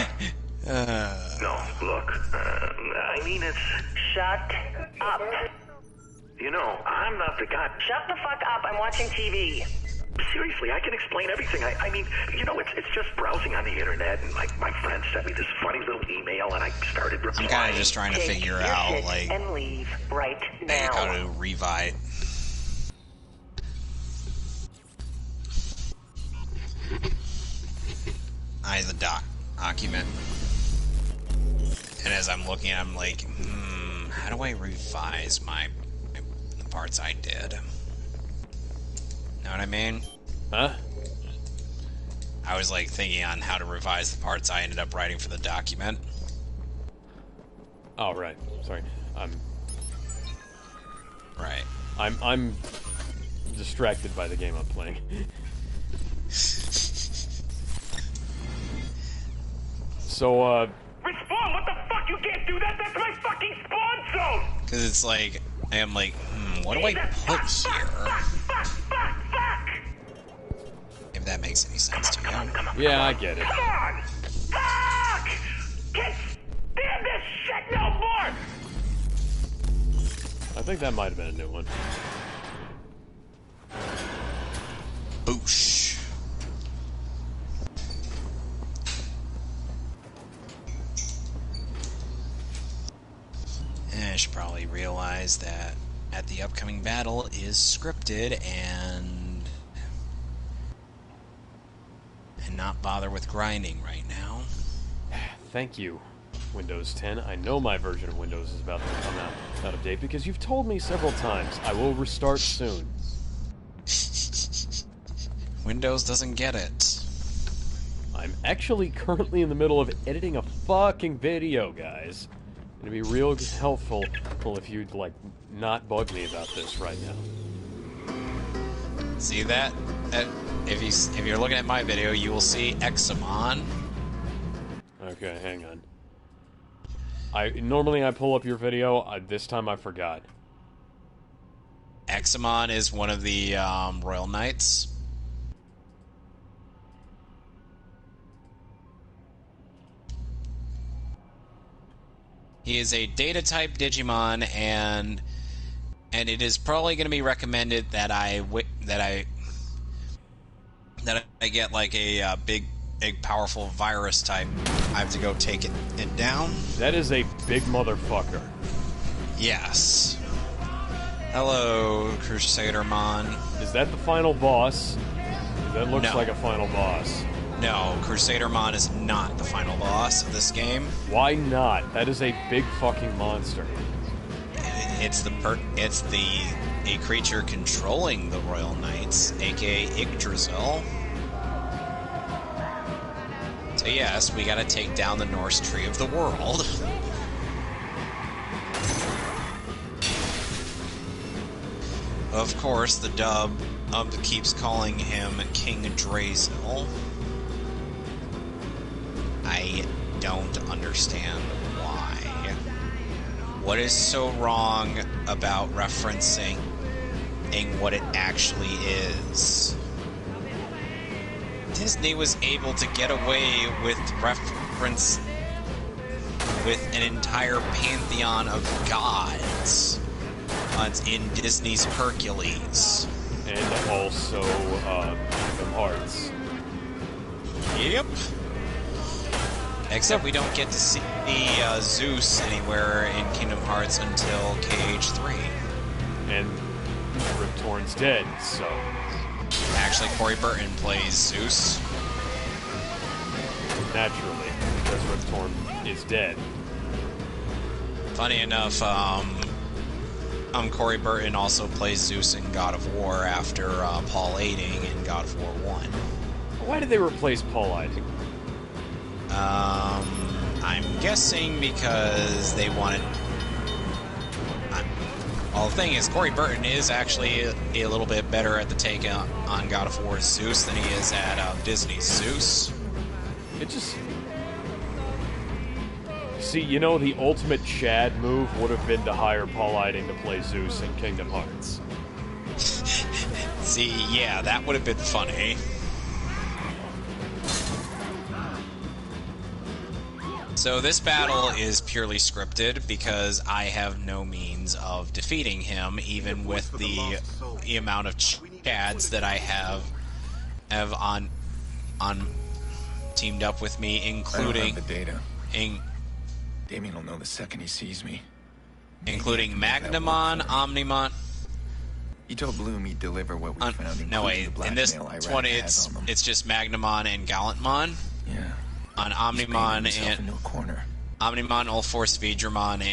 No, look. I mean, it's... Shut up. You know, I'm not the guy. Shut the fuck up. I'm watching TV. Seriously, I can explain everything. I mean, you know, it's just browsing on the internet, and my friend sent me this funny little email, and I started replying. I'm kind of just trying to figure out, like, and leave right now. how to revive. The document. And as I'm looking, I'm like, how do I revise the parts I did? Know what I mean? Huh? I was like thinking on how to revise the parts I ended up writing for the document. Oh, right. Sorry. Right. I'm distracted by the game I'm playing. So, Respond! What the fuck? You can't do that! That's my fucking spawn zone! Because it's like, I am like, what do I put here? Fuck! If that makes any sense to you. Yeah, I get it. Come on! Fuck! Can't stand this shit no more! I think that might have been a new one. Boosh. And I should probably realize that the upcoming battle is scripted and not bother with grinding right now. Thank you, Windows 10. I know my version of Windows is about to come out of date because you've told me several times. I will restart soon. Windows doesn't get it. I'm actually currently in the middle of editing a fucking video, guys. It'd be real helpful if you'd, like, not bug me about this right now. See that? If you're looking at my video, you will see Examon. Okay, hang on. Normally I pull up your video. This time I forgot. Examon is one of the Royal Knights. He is a data-type Digimon, and it is probably going to be recommended that I get like a big, powerful virus type. I have to go take it down. That is a big motherfucker. Yes. Hello, Crusadermon. Is that the final boss? That looks like a final boss. No, Crusadermon is not the final boss of this game. Why not? That is a big fucking monster. It's a creature controlling the Royal Knights, aka Yggdrasil. So yes, we gotta take down the Norse Tree of the World. Of course, the dub keeps calling him King Drazel. I don't understand why. What is so wrong about referencing what it actually is? Disney was able to get away with reference with an entire pantheon of gods in Disney's Hercules. And also Kingdom Hearts. Yep. Except we don't get to see Zeus anywhere in Kingdom Hearts until KH3. And Rip Torn's dead, so... Actually, Corey Burton plays Zeus. Naturally, because Rip Torn is dead. Funny enough, Corey Burton also plays Zeus in God of War after Paul Eiding in God of War 1. Why did they replace Paul Eiding? I'm guessing because they wanted... Well, the thing is, Corey Burton is actually a little bit better at the take on God of War's Zeus than he is at Disney's Zeus. It just... See, you know, the ultimate Chad move would have been to hire Paul Eiding to play Zeus in Kingdom Hearts. See, yeah, that would have been funny. So this battle is purely scripted because I have no means of defeating him, even with the amount of chads that I have on teamed up with me, including I don't have the data. Damien will know the second he sees me. Including Magnamon, Omnimon. He told Bloom he'd deliver what we found. No wait, in this one it's just Magnamon and Gallantmon. Yeah. On Omnimon and into a corner. Omnimon, Ulforce, Vidramon,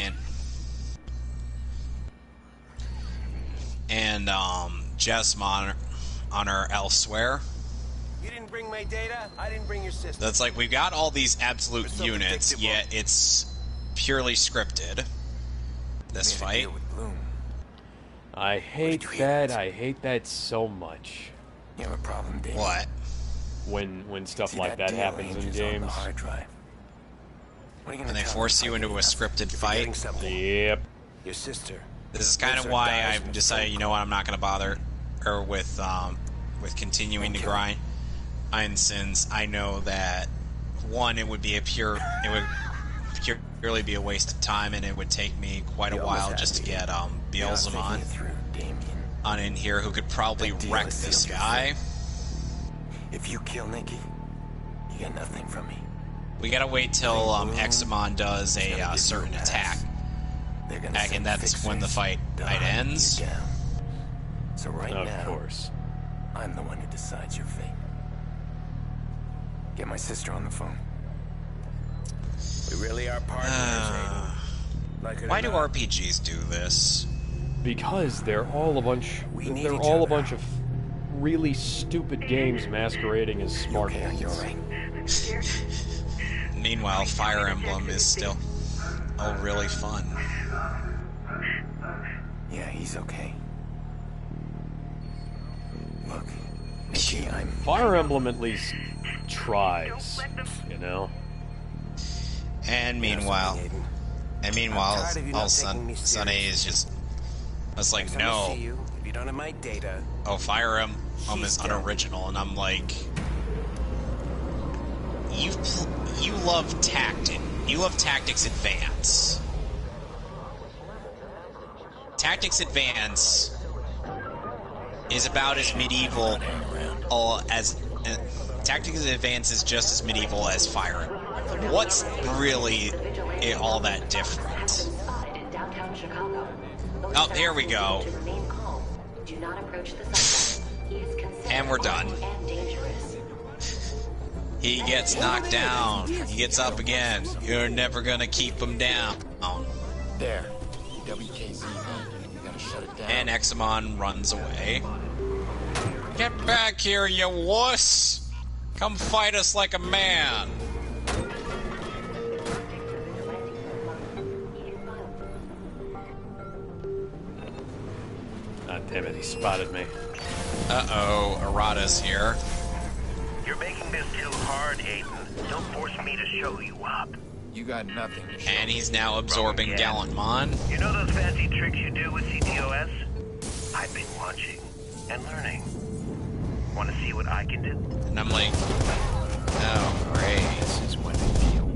and Jesmon are elsewhere. You didn't bring my data, I didn't bring your system. That's like we've got all these absolute units, yet it's purely scripted. This fight. I hate that. I hate that so much. You have a problem, Dave? What? When stuff like that happens in games. When they force you into a scripted fight. Yep. Your sister. This is kind of why I've decided, you know what, I'm not going to bother with continuing to grind. And since I know that one, it would purely be a waste of time, and it would take me quite a while just to get Beelzemon on in here, who could probably wreck this guy. If you kill Nikki, you get nothing from me. We gotta wait till Examon does a certain attack, and that's when the fight ends. So right now, of course, I'm the one who decides your fate. Get my sister on the phone. We really are partners, Aiden. Why do RPGs do this? Because they're all a bunch. They're all a bunch of really stupid games masquerading as smart ones. You're right. Meanwhile, Fire Emblem is still really fun. Yeah, he's okay. Look, Fire Emblem at least Tries, you know? And meanwhile, all Sunny is just... I was like, no. If you don't have my data... Oh, Fire Emblem is unoriginal, and I'm like... You love Tactics. You love Tactics Advance. Tactics Advance is about as medieval as... Tactics Advance is just as medieval as Fire Emblem. What's really all that different? Oh, here we go. And we're done. He gets knocked down. He gets up again. You're never gonna keep him down. There. WKZ, man. You gotta shut it down. And Examon runs away. Get back here, you wuss! Come fight us like a man! God damn it, he spotted me. Uh-oh, Arata's here. You're making this too hard, Aiden. Don't force me to show you up. You got nothing to show. And he's now absorbing Gallantmon. You know those fancy tricks you do with CTOS? I've been watching and learning. Want to see what I can do? And I'm like, oh, great. This is what they feel.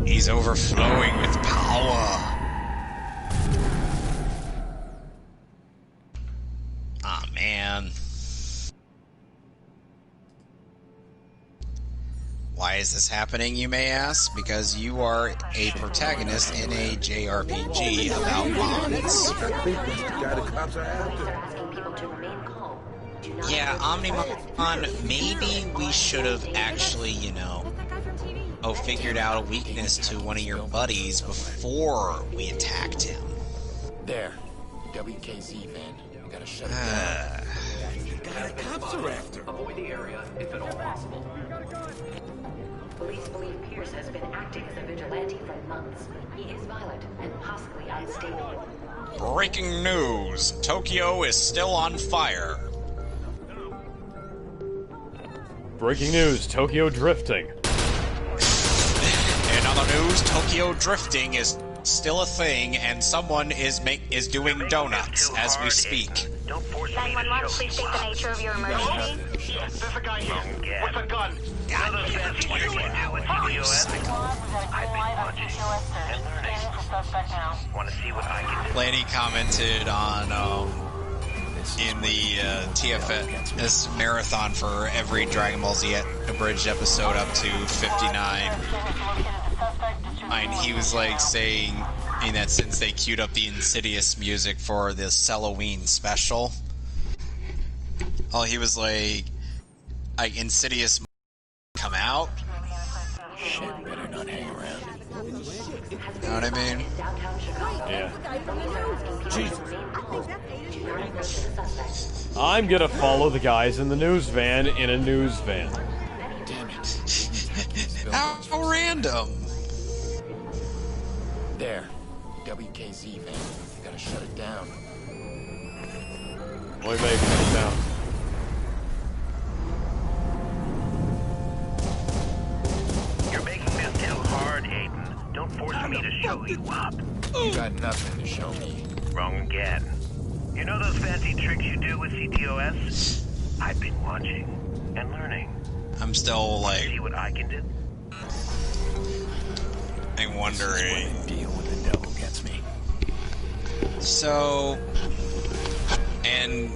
He's overflowing with power. Ah, man. Why is this happening, you may ask? Because you are a protagonist in a JRPG about mons. Yeah, Omnimon, maybe we should have actually, you know, figured out a weakness to one of your buddies before we attacked him. There. WKZ, man. You gotta shut it down. The cops are after. Avoid the area if at all possible. Police believe Pierce has been acting as a vigilante for months. He is violent and possibly unstable. Breaking news! Tokyo is still on fire. Breaking news, Tokyo drifting. In other news, Tokyo drifting is still a thing, and someone is doing donuts as we speak. 911, please state the nature of your emergency. There's a guy here. What's a gun? God, I've been watching and learning. Want to see what I can do? Lanny commented on in the TFS marathon for every Dragon Ball Z abridged episode up to 59. And he was like saying that since they queued up the Insidious music for this Halloween special, he was like Insidious come out. Shit, better not hang around. You know what I mean? Yeah. I'm gonna follow the guys in the news van in a news van. Damn it. How random. There. WKZ, man. You gotta shut it down. Boy, baby, shut it down. You're making this too hard, Aiden. Don't force me to show you up. You got nothing to show me. Wrong again. You know those fancy tricks you do with CTOS? I've been watching and learning. I'm still like, see what I can do? I'm wondering. Deal with the devil gets me. So, and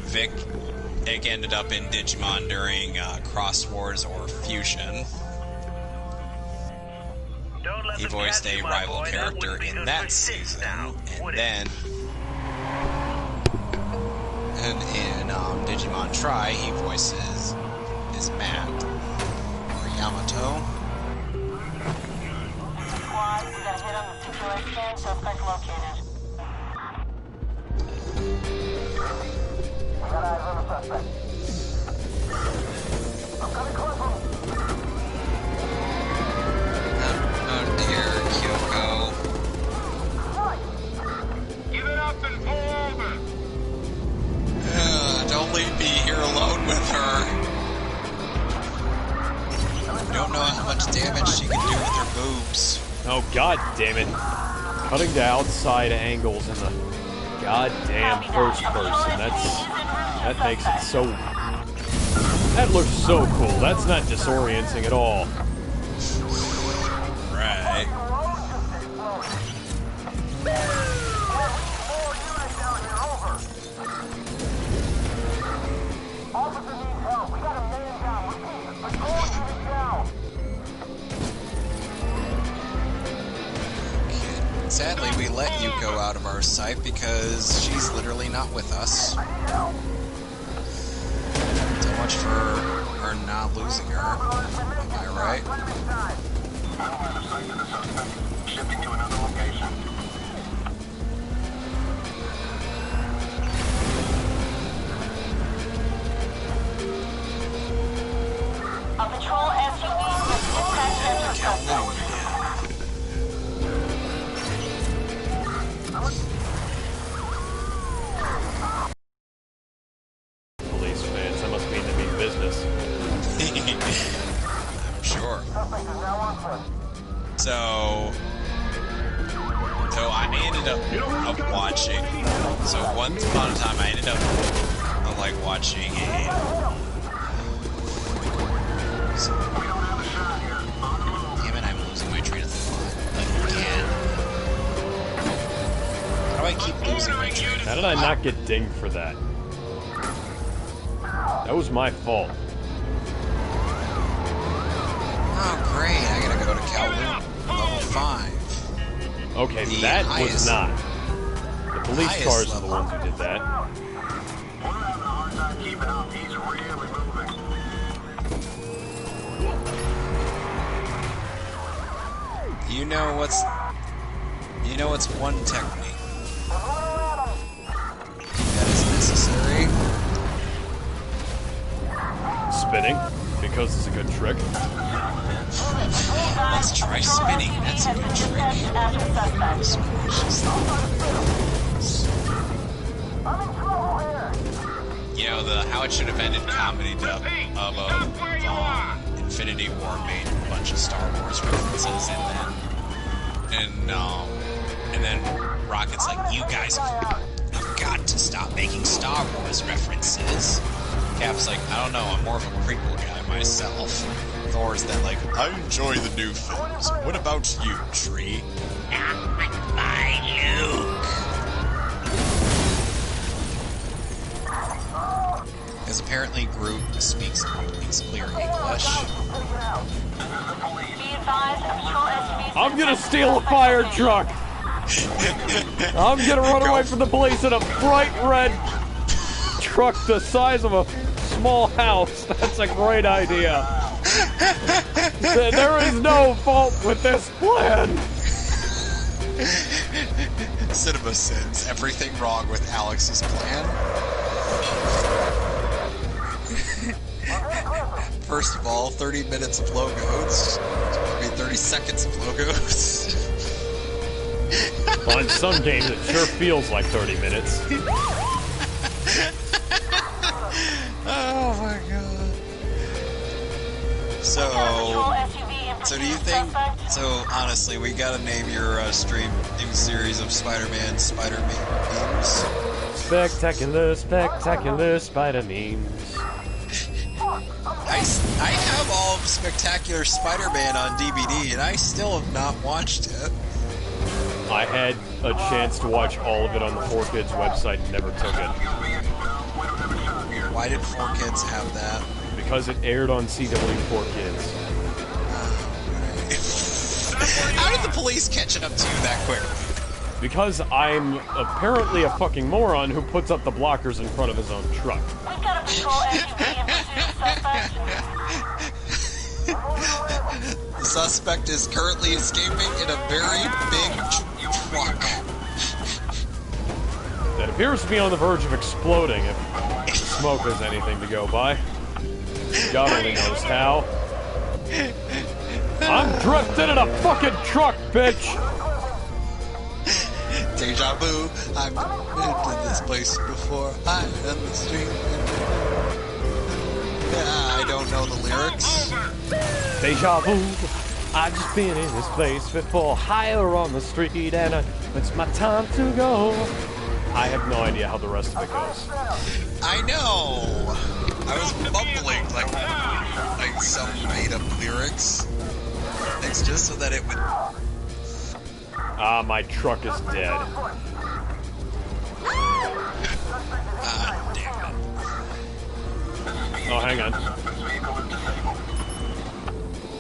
Vic ended up in Digimon during Cross Wars or Fusion. He voiced a rival character in that season, and then in Digimon Tri, he voices is Matt or Yamato. Squad, we got a hit on the situation. Suspect located. Got eyes on the suspect. I'm coming close on him. Oh dear, Kyoko. Give it up and pull over. Don't leave me here alone with her. Don't know how much damage she can do with her boobs. Oh, god damn it. Cutting to outside angles in the goddamn first person. That makes it so... That looks so cool. That's not disorienting at all. Right. sadly, we let Yuko out of our sight because she's literally not with us. So much for her not losing her. Am I right? Shifting to another location. A patrol SUV was dispatched as a suspect. Police fans, that must mean they mean business. I'm sure. So I ended up watching. So once upon a time, I ended up like watching a. Damn it! I'm losing my train of thought again. How do I keep losing my train of thought? How did I not get dinged for that? That was my fault. Oh great! I gotta go to Kowloon level 5. Okay, The that highest- was not. The police highest cars are the level. ones who did that. You know what's one technique that is necessary? Spinning, because it's a good trick. Let's try spinning. That's a good trick. You know, the how it should have ended comedy dub of Infinity War made a bunch of Star Wars references, and then Rocket's like, you guys have got to stop making Star Wars references. Cap's like, I don't know, I'm more of a prequel guy myself. Thor's then like, I enjoy the new films. What about you, Tree? My Luke. Because apparently Groot speaks clear English. I'm gonna steal a fire truck! I'm gonna run away from the police in a bright red truck the size of a small house. That's a great idea. There is no fault with this plan. Cinema Sins. Everything wrong with Alex's plan. First of all, 30 minutes of logos. I mean, 30 seconds of logos. Well, in some games, it sure feels like 30 minutes. Oh my god. So do you think, so honestly, we gotta name your stream series of Spider-Man memes? Spectacular, spectacular Spider memes. I have all of Spectacular Spider-Man on DVD, and I still have not watched it. I had a chance to watch all of it on the 4Kids website and never took it. Why did 4Kids have that? Because it aired on CW 4Kids. How did the police catch it up to you that quick? Because I'm apparently a fucking moron who puts up the blockers in front of his own truck. We've got a patrol SUV in pursuit of suspect. The suspect is currently escaping in a very big truck. That appears to be on the verge of exploding if the smoke is anything to go by. God only knows how. I'm drifting in a fucking truck, bitch! Deja vu, I've been to this place before. High on the street. I don't know the lyrics. Deja vu, I've just been in this place before. Higher on the street, and it's my time to go. I have no idea how the rest of it goes. I know! I was mumbling like some made-up lyrics. It's just so that it would... Ah, my truck is dead. Ah, damn it. Oh, hang on.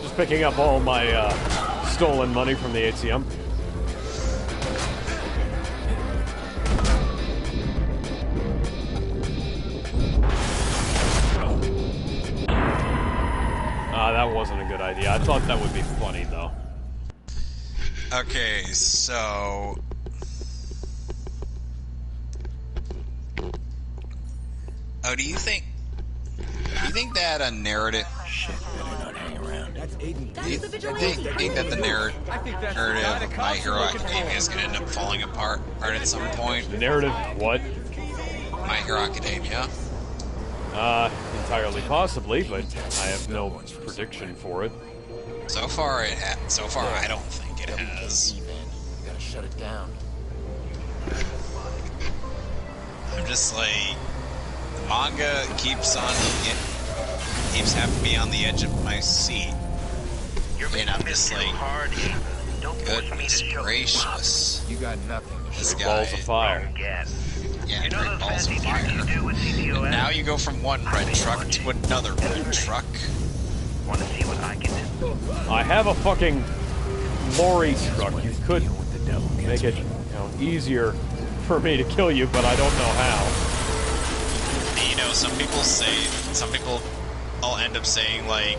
Just picking up all my stolen money from the ATM. that wasn't a good idea. I thought that would be funny, though. Okay, so... Oh, do you think that a narrative... Shit, better not hang around. That's Aiden. Do you think that the narrative of My Hero Academia is going to end up falling apart at some point? The narrative, what? My Hero Academia. Entirely possibly, but I have no prediction for it. So far, I don't think it has. You gotta shut it down. I'm just like, the manga keeps having me on the edge of my seat, and I'm just like, goodness gracious, You got nothing. this guy. Balls of fire. Yeah, great balls of fire. And now you go from one red truck to another red truck. Want to see what I can do? I have a fucking lorry truck. You could make it, easier for me to kill you, but I don't know how. You know, some people will end up saying, like,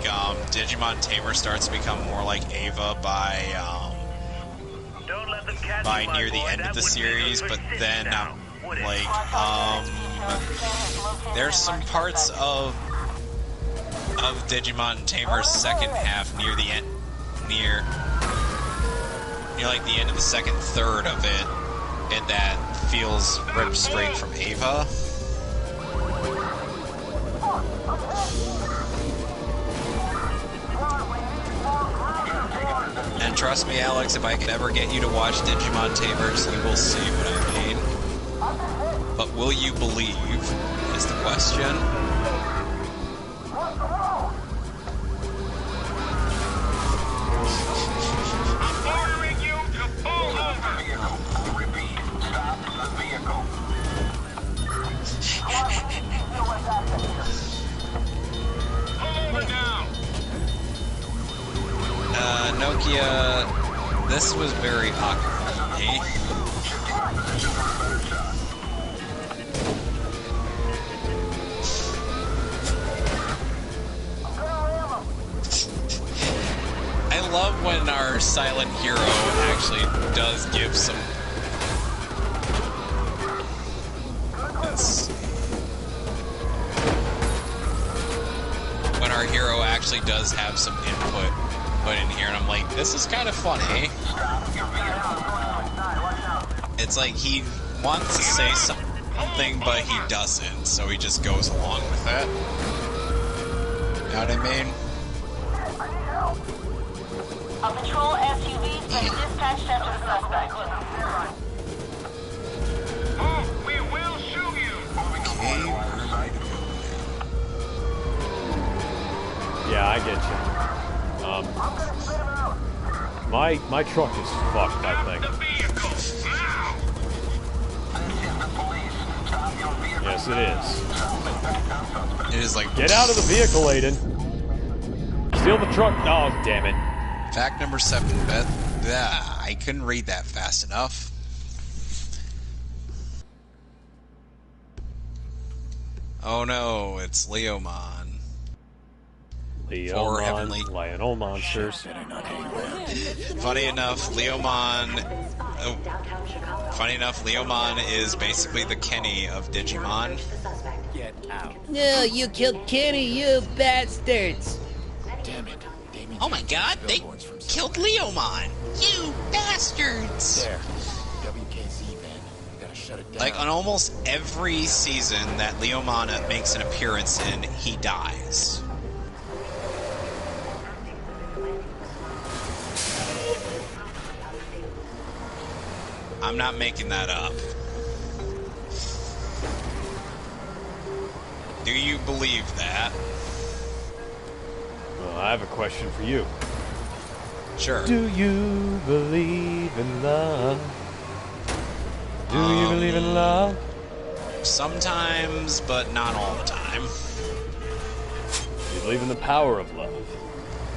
Digimon Tamer starts to become more like Ava by near the end of the series, but then, there's some parts of Digimon Tamer's second half near the end, near like the end of the second third of it, and that feels ripped straight from Ava. And trust me, Alex, if I could ever get you to watch Digimon Tamers, you will see what I mean. But will you believe, is the question. I'm ordering you to pull over. Repeat, stop the vehicle. Pull over now. Nokia, this was very awkward for me. I love when our silent hero actually does give some... When our hero actually does have some input put in here, and I'm like, this is kind of funny. It's like he wants to say something, but he doesn't, so he just goes along with it. You know what I mean? A patrol SUV's been dispatched after the suspect. Oh, we will shoot you. Yeah, I get you. My truck is fucked, I think. Yes, it is. It is like... Get out of the vehicle, Aiden. Steal the truck. Oh, damn it. Fact number 7, Beth. I couldn't read that fast enough. Oh no, it's Leomon. Leomon, Lionel Monsters. Funny enough, Leomon is basically the Kenny of Digimon. Get out. No, you killed Kenny, you bastards! Damn it. Oh my god, they killed Leomon! You bastards! There. WKZ, man. You gotta shut it down. Like, on almost every season that Leomon makes an appearance in, he dies. I'm not making that up. Do you believe that? Well, I have a question for you. Sure. Do you believe in love? Do you believe in love? Sometimes, but not all the time. Do you believe in the power of love?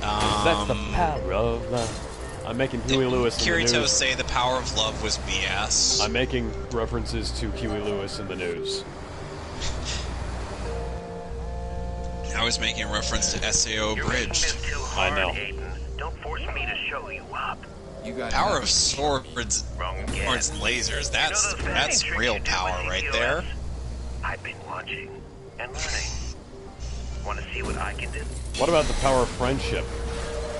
That's the power of love. I'm making Huey Lewis in the Kirito news. say the power of love was BS. I'm making references to Huey Lewis in the news. was making a reference to SAO Bridge. I know. Don't force me to show you up. You got Power of swords, swords and lasers. That's real power right there. I've been watching and learning. Want to see what I can do? What about the power of friendship?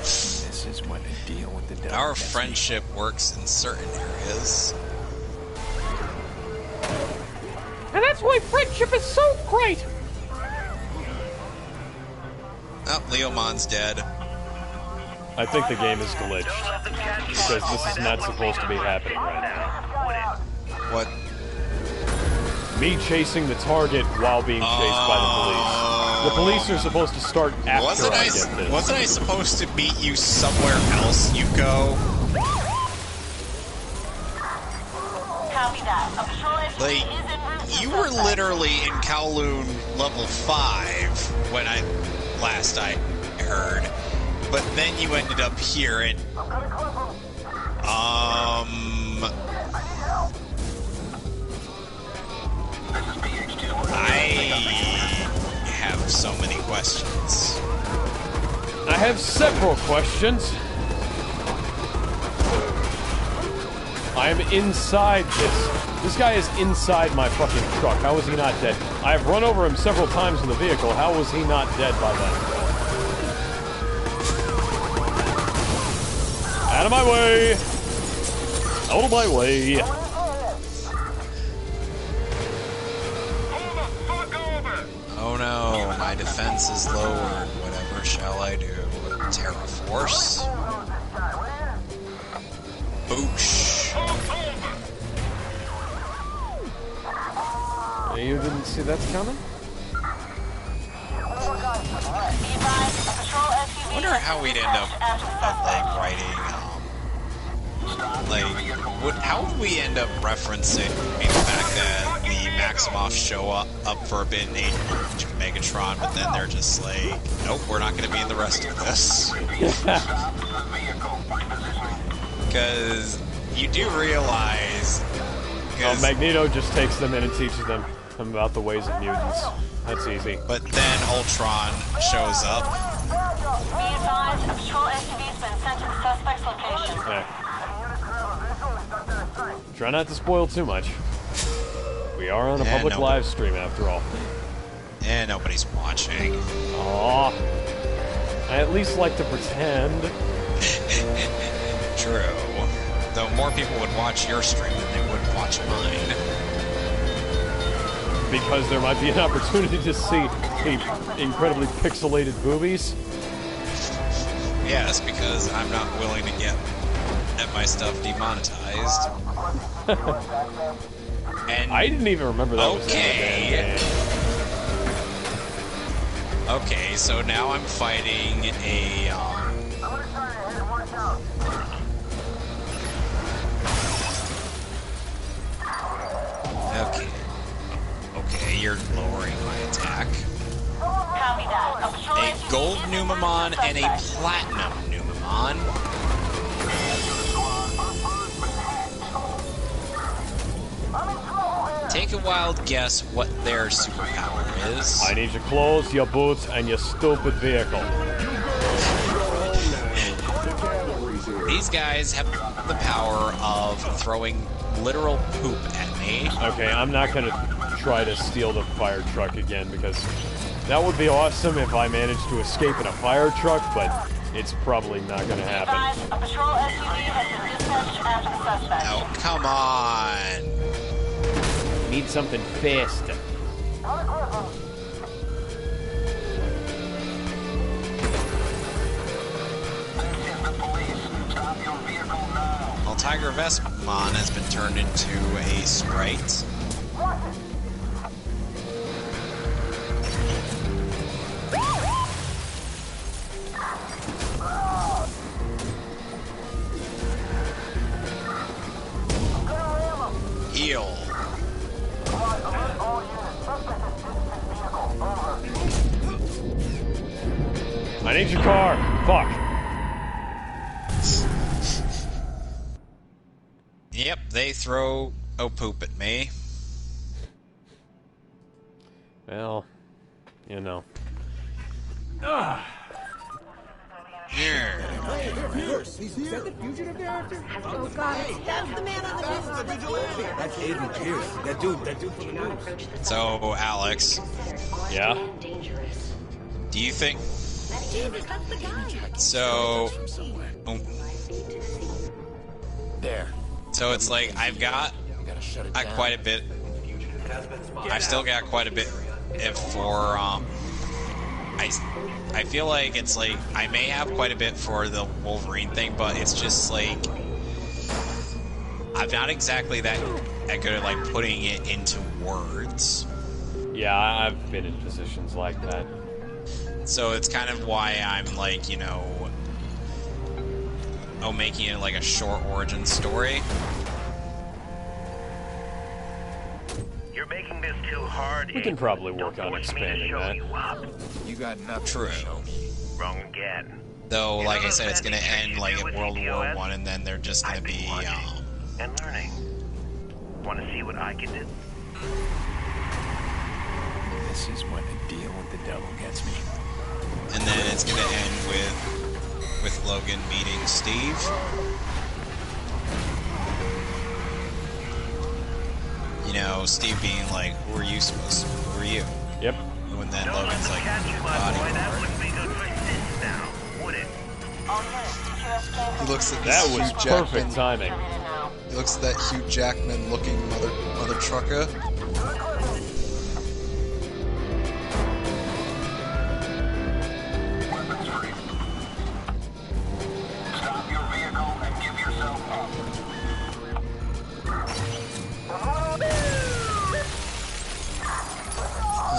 This is when to deal with the devil. Power of friendship works in certain areas. And that's why friendship is so great! Oh, Leomon's dead. I think the game is glitched. Because this is not supposed to be happening right now. What? Me chasing the target while being chased by the police. The police are supposed to start after I get this. Wasn't I supposed to meet you somewhere else, Yuko? Copy that. A patrol SUV Like, is en route to you were suspect. literally in Kowloon level 5 when I heard. But then you ended up here and I have so many questions. I have several questions. I am inside this. This guy is inside my fucking truck. How is he not dead? I have run over him several times in the vehicle. How was he not dead by then? Out of my way! Out of my way! Oh no, my defense is lowered. Whatever shall I do? Terra Force? Boosh. You didn't see that's coming? I wonder how we'd end up like writing, how would we end up referencing the fact that the Maximoffs show up for a bit in Age of Megatron, but then they're just like, nope, we're not going to be in the rest of this. Because you do realize... Magneto just takes them in and teaches them about the ways of mutants. That's easy. But then Ultron shows up. Be advised, a patrol SUV's been sent to the suspect's location. Okay. Try not to spoil too much. We are on a public live stream after all. And nobody's watching. Aww. I at least like to pretend. True. Though more people would watch your stream than they would watch mine. Because there might be an opportunity to see incredibly pixelated boobies. Yes, because I'm not willing to get my stuff demonetized. And I didn't even remember that was in the damn game. Okay, so now I'm fighting a Okay, you're lowering my attack. Copy that. A patrol A gold Numamon and a platinum Numamon. Take a wild guess what their superpower is. I need your clothes, your boots, and your stupid vehicle. These guys have the power of throwing literal poop at me. Okay, I'm not gonna try to steal the fire truck again because that would be awesome if I managed to escape in a fire truck, but it's probably not gonna happen. A patrol SUV has been dispatched after the suspect. Oh, come on. Need something faster. Well, Tiger Vestmon has been turned into a sprite. Heal. I need your car. Fuck. Yep, they throw poop at me. Well, you know. Here. Pierce. Is that the fugitive they're after? Oh God, that's the man on the vigilante. That's Agent Pierce. That dude from the news. So, Alex. Yeah? Do you think... So... There. So it's like, I've got quite a bit... I've still got quite a bit for, I feel like it's like, I may have quite a bit for the Wolverine thing, but it's just like, I'm not exactly that good at like putting it into words. Yeah, I've been in positions like that. So it's kind of why I'm like, you know, making it like a short origin story. You're making this too hard. We can probably work on expanding that. You got nothing True. to show me. Wrong again. Though, like I said, it's gonna end like at World War I, and then they're just gonna be, and learning. Want to see what I can do? This is when the deal with the devil gets me. And then it's gonna end with Logan meeting Steve. You know, Steve being like, "Who are you supposed to? Who are you?" Yep. And then Logan's like, "Body That wouldn't be good for sis now, would it? He looks at That this was Hugh Jackman. perfect timing. He looks at that Hugh Jackman looking mother trucker.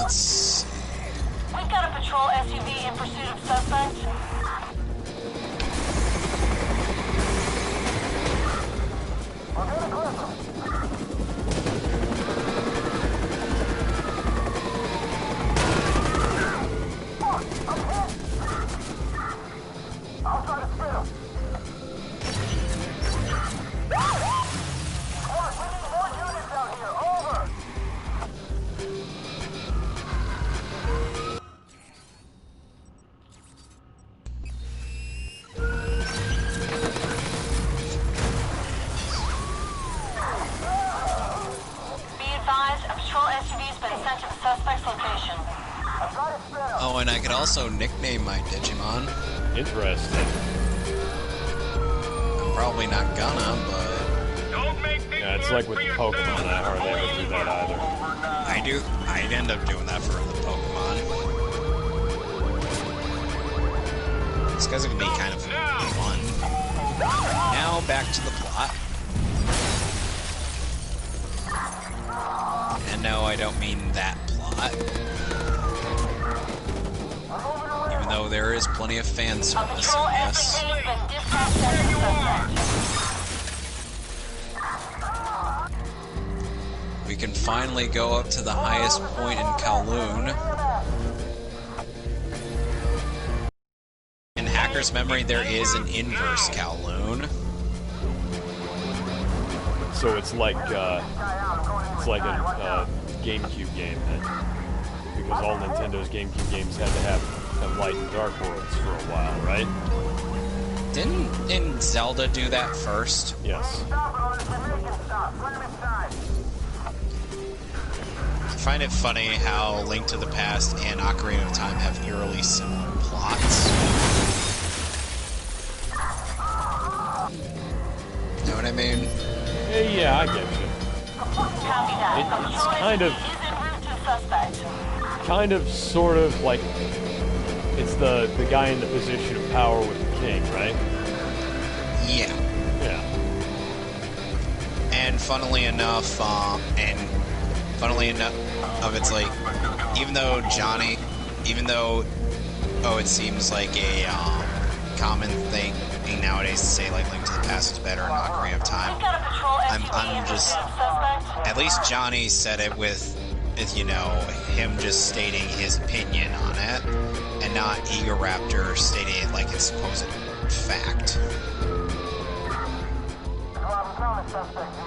let's see. We've got a patrol SUV in pursuit of suspects. I'll try to spit him. We need more units out here. Over. Be advised, a patrol SUV's been sent to the suspect's location. Oh, and I could also nickname my Digimon. Interesting. I'm probably not gonna, but... Yeah, it's like with the Pokemon, I hardly ever do that either. I'd end up doing that for the Pokemon. This guy's gonna be kind of fun. Now, back to the plot. And no, I don't mean that plot. Even though there is plenty of fan service, yes. We can finally go up to the highest point in Kowloon. In Hacker's memory, there is an inverse Kowloon. So it's like a GameCube game then, because all Nintendo's GameCube games had to have light and dark worlds for a while, right? Didn't Zelda do that first? Yes. I find it funny how Link to the Past and Ocarina of Time have eerily similar plots. Know what I mean? Yeah, I get you. It's kind of, sort of like, it's the guy in the position of power with the king, right? Yeah. Yeah. And funnily enough, it's like, even though it seems like a common thing nowadays to say like Link to the Past is better and Ocarina of Time, I'm just, at least Johnny said it with you know, him just stating his opinion on it, and not Egoraptor stating it like it's supposed fact.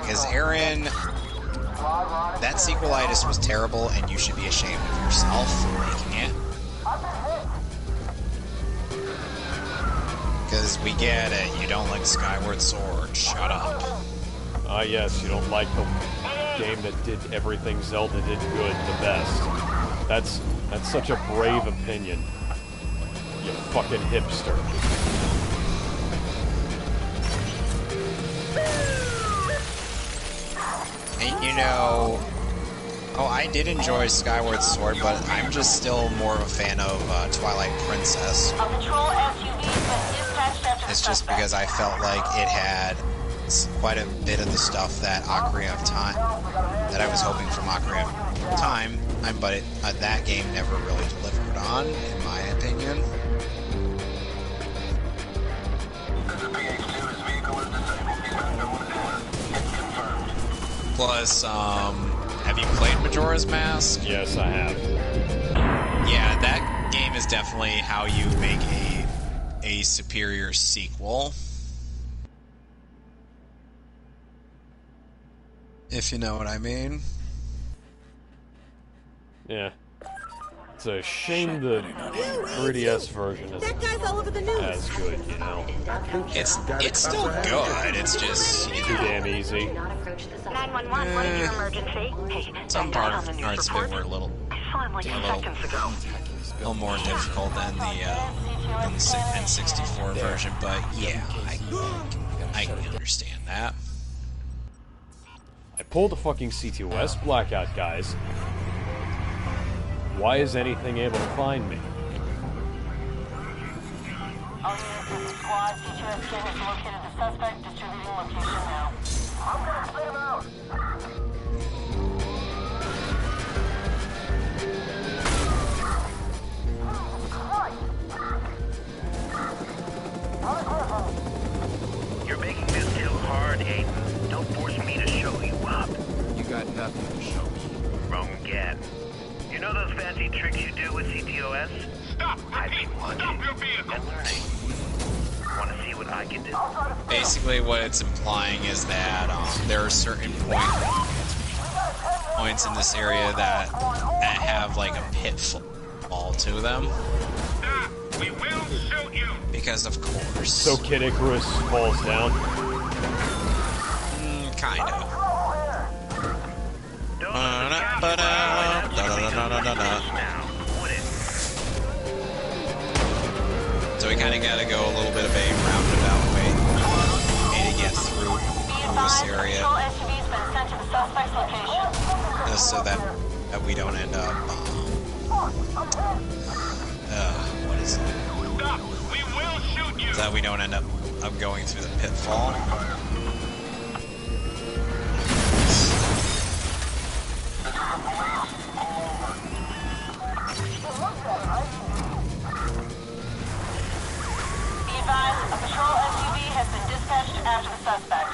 Because Aaron, that sequelitis was terrible, and you should be ashamed of yourself for making it. Because we get it. You don't like Skyward Sword. Shut up. Ah, yes, you don't like the game that did everything Zelda did good the best. That's such a brave opinion. You fucking hipster. You know... Oh, I did enjoy Skyward Sword, but I'm just still more of a fan of Twilight Princess. It's just because I felt like it had quite a bit of the stuff that Ocarina of Time, that I was hoping from Ocarina of Time, but that game never really delivered on, in my opinion. Plus, have you played Majora's Mask? Yes, I have. Yeah, that game is definitely how you make a superior sequel. If you know what I mean. Yeah. It's a shame the 3DS version isn't as good, you know. It's still good, it's just, you know, too damn easy. 911, what is your emergency? Hey, some parts of it were a little more difficult than the N64 version, but yeah, I can understand that. I pulled the fucking CTOS blackout, guys. Why is anything able to find me? All units to the squad, CTOS team has located the suspect, distributing location now. I'm gonna split him out. You're making this too hard, Aiden. Don't force me to show you up. You got nothing to show me. Wrong again. You know those fancy tricks you do with CTOS? Stop! I've been watching and learning. Want to see what I can do? Basically, what it's implying is that there are certain points in this area that have like a pitfall to them. Stop! We will shoot you! Because of course. So Kid Icarus falls down? Kind of. So we kind of got to go a little bit of a roundabout way to get through this area, just so that we don't end up. What is it? Stop! We will shoot you! So that we don't end up going through the pitfall. A patrol SUV has been dispatched after the suspect.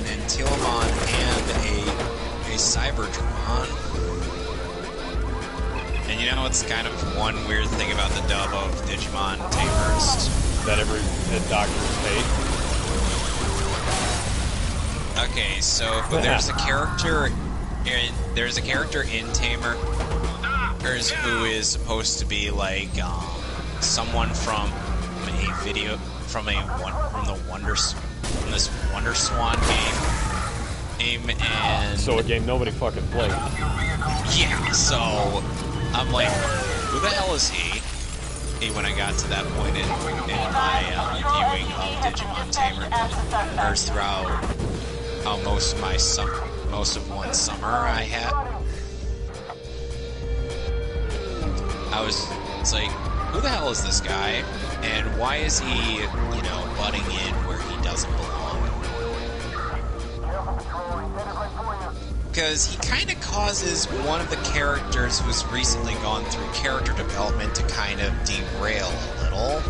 And Telemon and a Cyberdron. And you know what's kind of one weird thing about the dub of Digimon Tamers? That every doctor's paid? Okay, so there's a character in Tamer who is supposed to be like someone from this Wonder Swan game, and so a game nobody fucking played. Yeah, so I'm like, who the hell is he? When I got to that point in my viewing of Digimon Tamers throughout most of one summer I had. It's like, who the hell is this guy? And why is he, butting in where he doesn't belong? Because he kind of causes one of the characters who's recently gone through character development to kind of derail a little.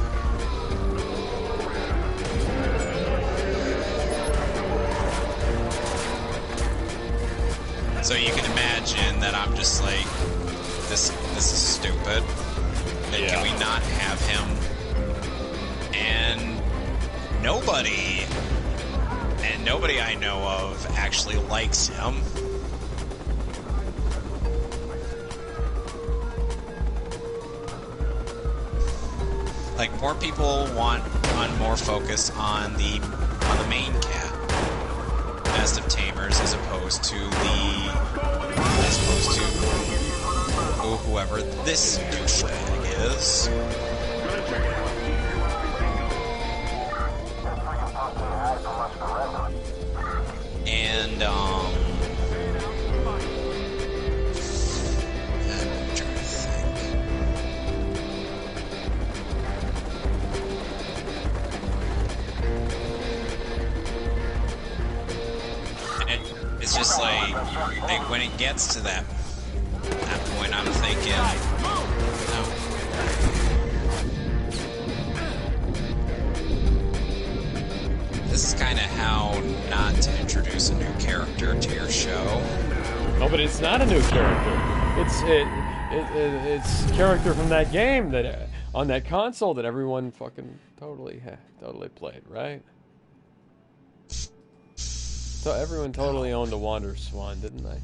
So you can imagine that I'm just like, this is stupid. And can we not have him? And nobody I know of actually likes him. like more people want more focus on the main cast of Tamers as opposed to whoever this douchebag is. And I'm trying to think. And it's just like when it gets to that point, I'm thinking, no. This is kind of how not to introduce a new character to your show. No, but it's not a new character. It's character from that game that on that console that everyone fucking totally played, right? So everyone totally owned a Wander Swan, didn't they?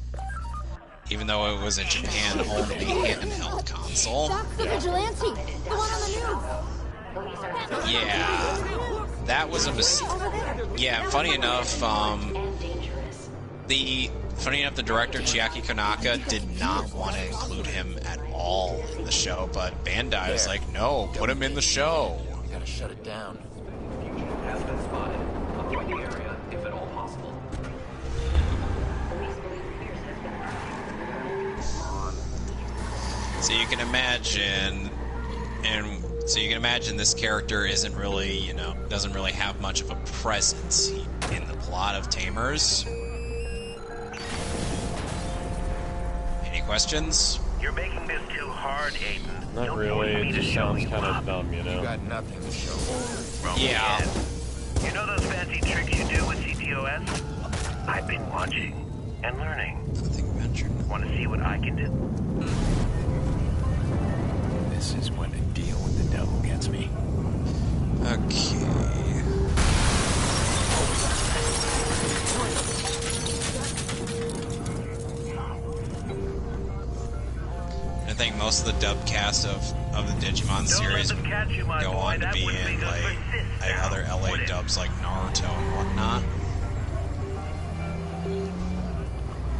Even though it was a Japan-only handheld console. That's the vigilante, the one on the news. Yeah. That was a mistake. Yeah, funny enough, the director Chiaki Konaka did not want to include him at all in the show, but Bandai was like, no, put him in the show. You gotta shut it down. Fugitive has been spotted. Avoid the area if at all possible. So you can imagine this character isn't really, doesn't really have much of a presence in the plot of Tamers. Any questions? You're making this too hard, Aiden. Not really. It just sounds kind of dumb, You got nothing to show. Yeah. You know those fancy tricks you do with CTOS? I've been watching and learning. Nothing mentioned. Want to see what I can do? This is when to deal with the devil gets me. Okay. I think most of the dub cast of the Digimon series go on to be in like other LA dubs like Naruto and whatnot.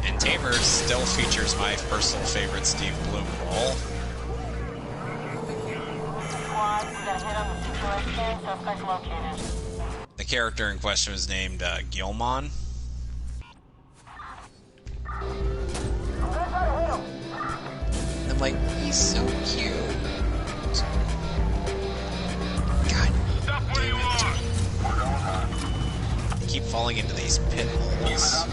And Tamers still features my personal favorite Steve Bloom role. The character in question was named Gilmon. I'm like, he's so cute. God damn it. I keep falling into these pit holes.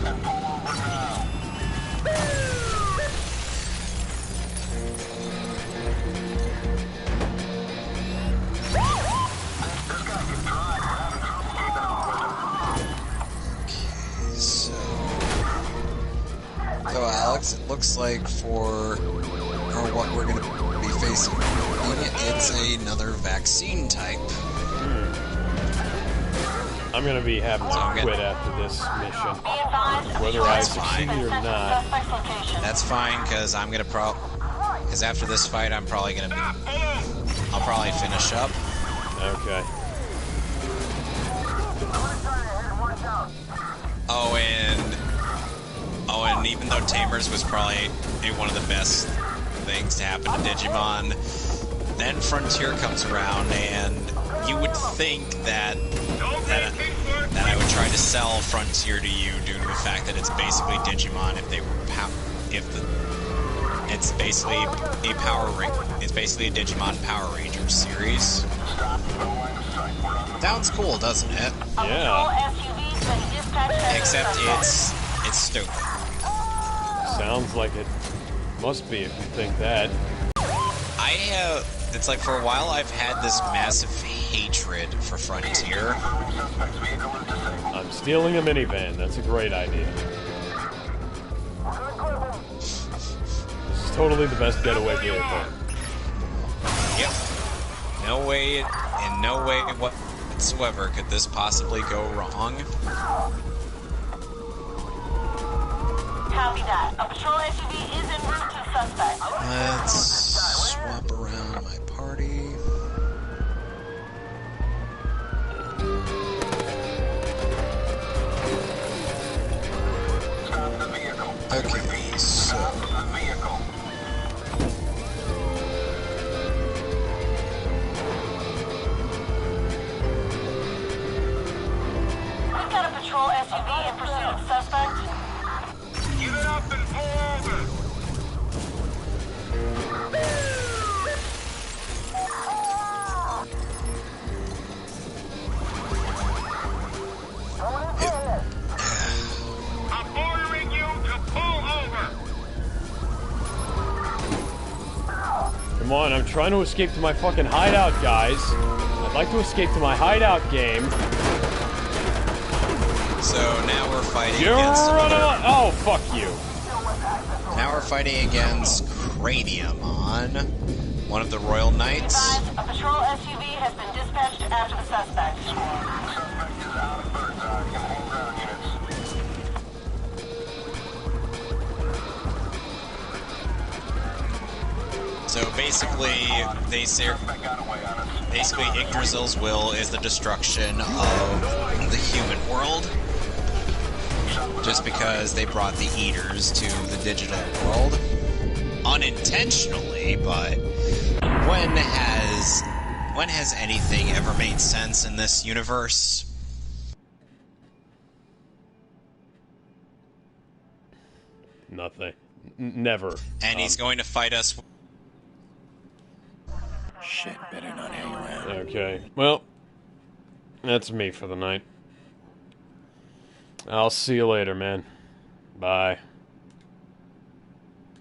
So Alex, it looks like what we're going to be facing, it's another vaccine type. I'm going to be having to quit after this mission, whether I succeed or not. That's fine, because I'm going to because after this fight, I'll probably finish up. Okay. And even though Tamers was probably one of the best things to happen to Digimon, then Frontier comes around, and you would think that I would try to sell Frontier to you due to the fact that it's basically Digimon it's basically it's basically a Digimon Power Rangers series. Sounds cool, doesn't it? Yeah. Except it's stupid. Sounds like it must be if you think that. It's like for a while I've had this massive hatred for Frontier. I'm stealing a minivan. That's a great idea. This is totally the best getaway vehicle. Yep. In no way whatsoever could this possibly go wrong. Copy that. A patrol SUV is en route to suspect. Let's swap around my party. on, I'm trying to escape to my fucking hideout, guys. I'd like to escape to my hideout game. So now we're fighting against another... Oh, fuck you. Now we're fighting against Craniumon, one of the Royal Knights. A patrol SUV has been dispatched after the suspect. So basically, they say Yggdrasil's will is the destruction of the human world. Just because they brought the Eaters to the digital world. Unintentionally, but when has anything ever made sense in this universe? Nothing. Never. And he's going to fight us. Shit, better not hang around. Okay. Well, that's me for the night. I'll see you later, man. Bye.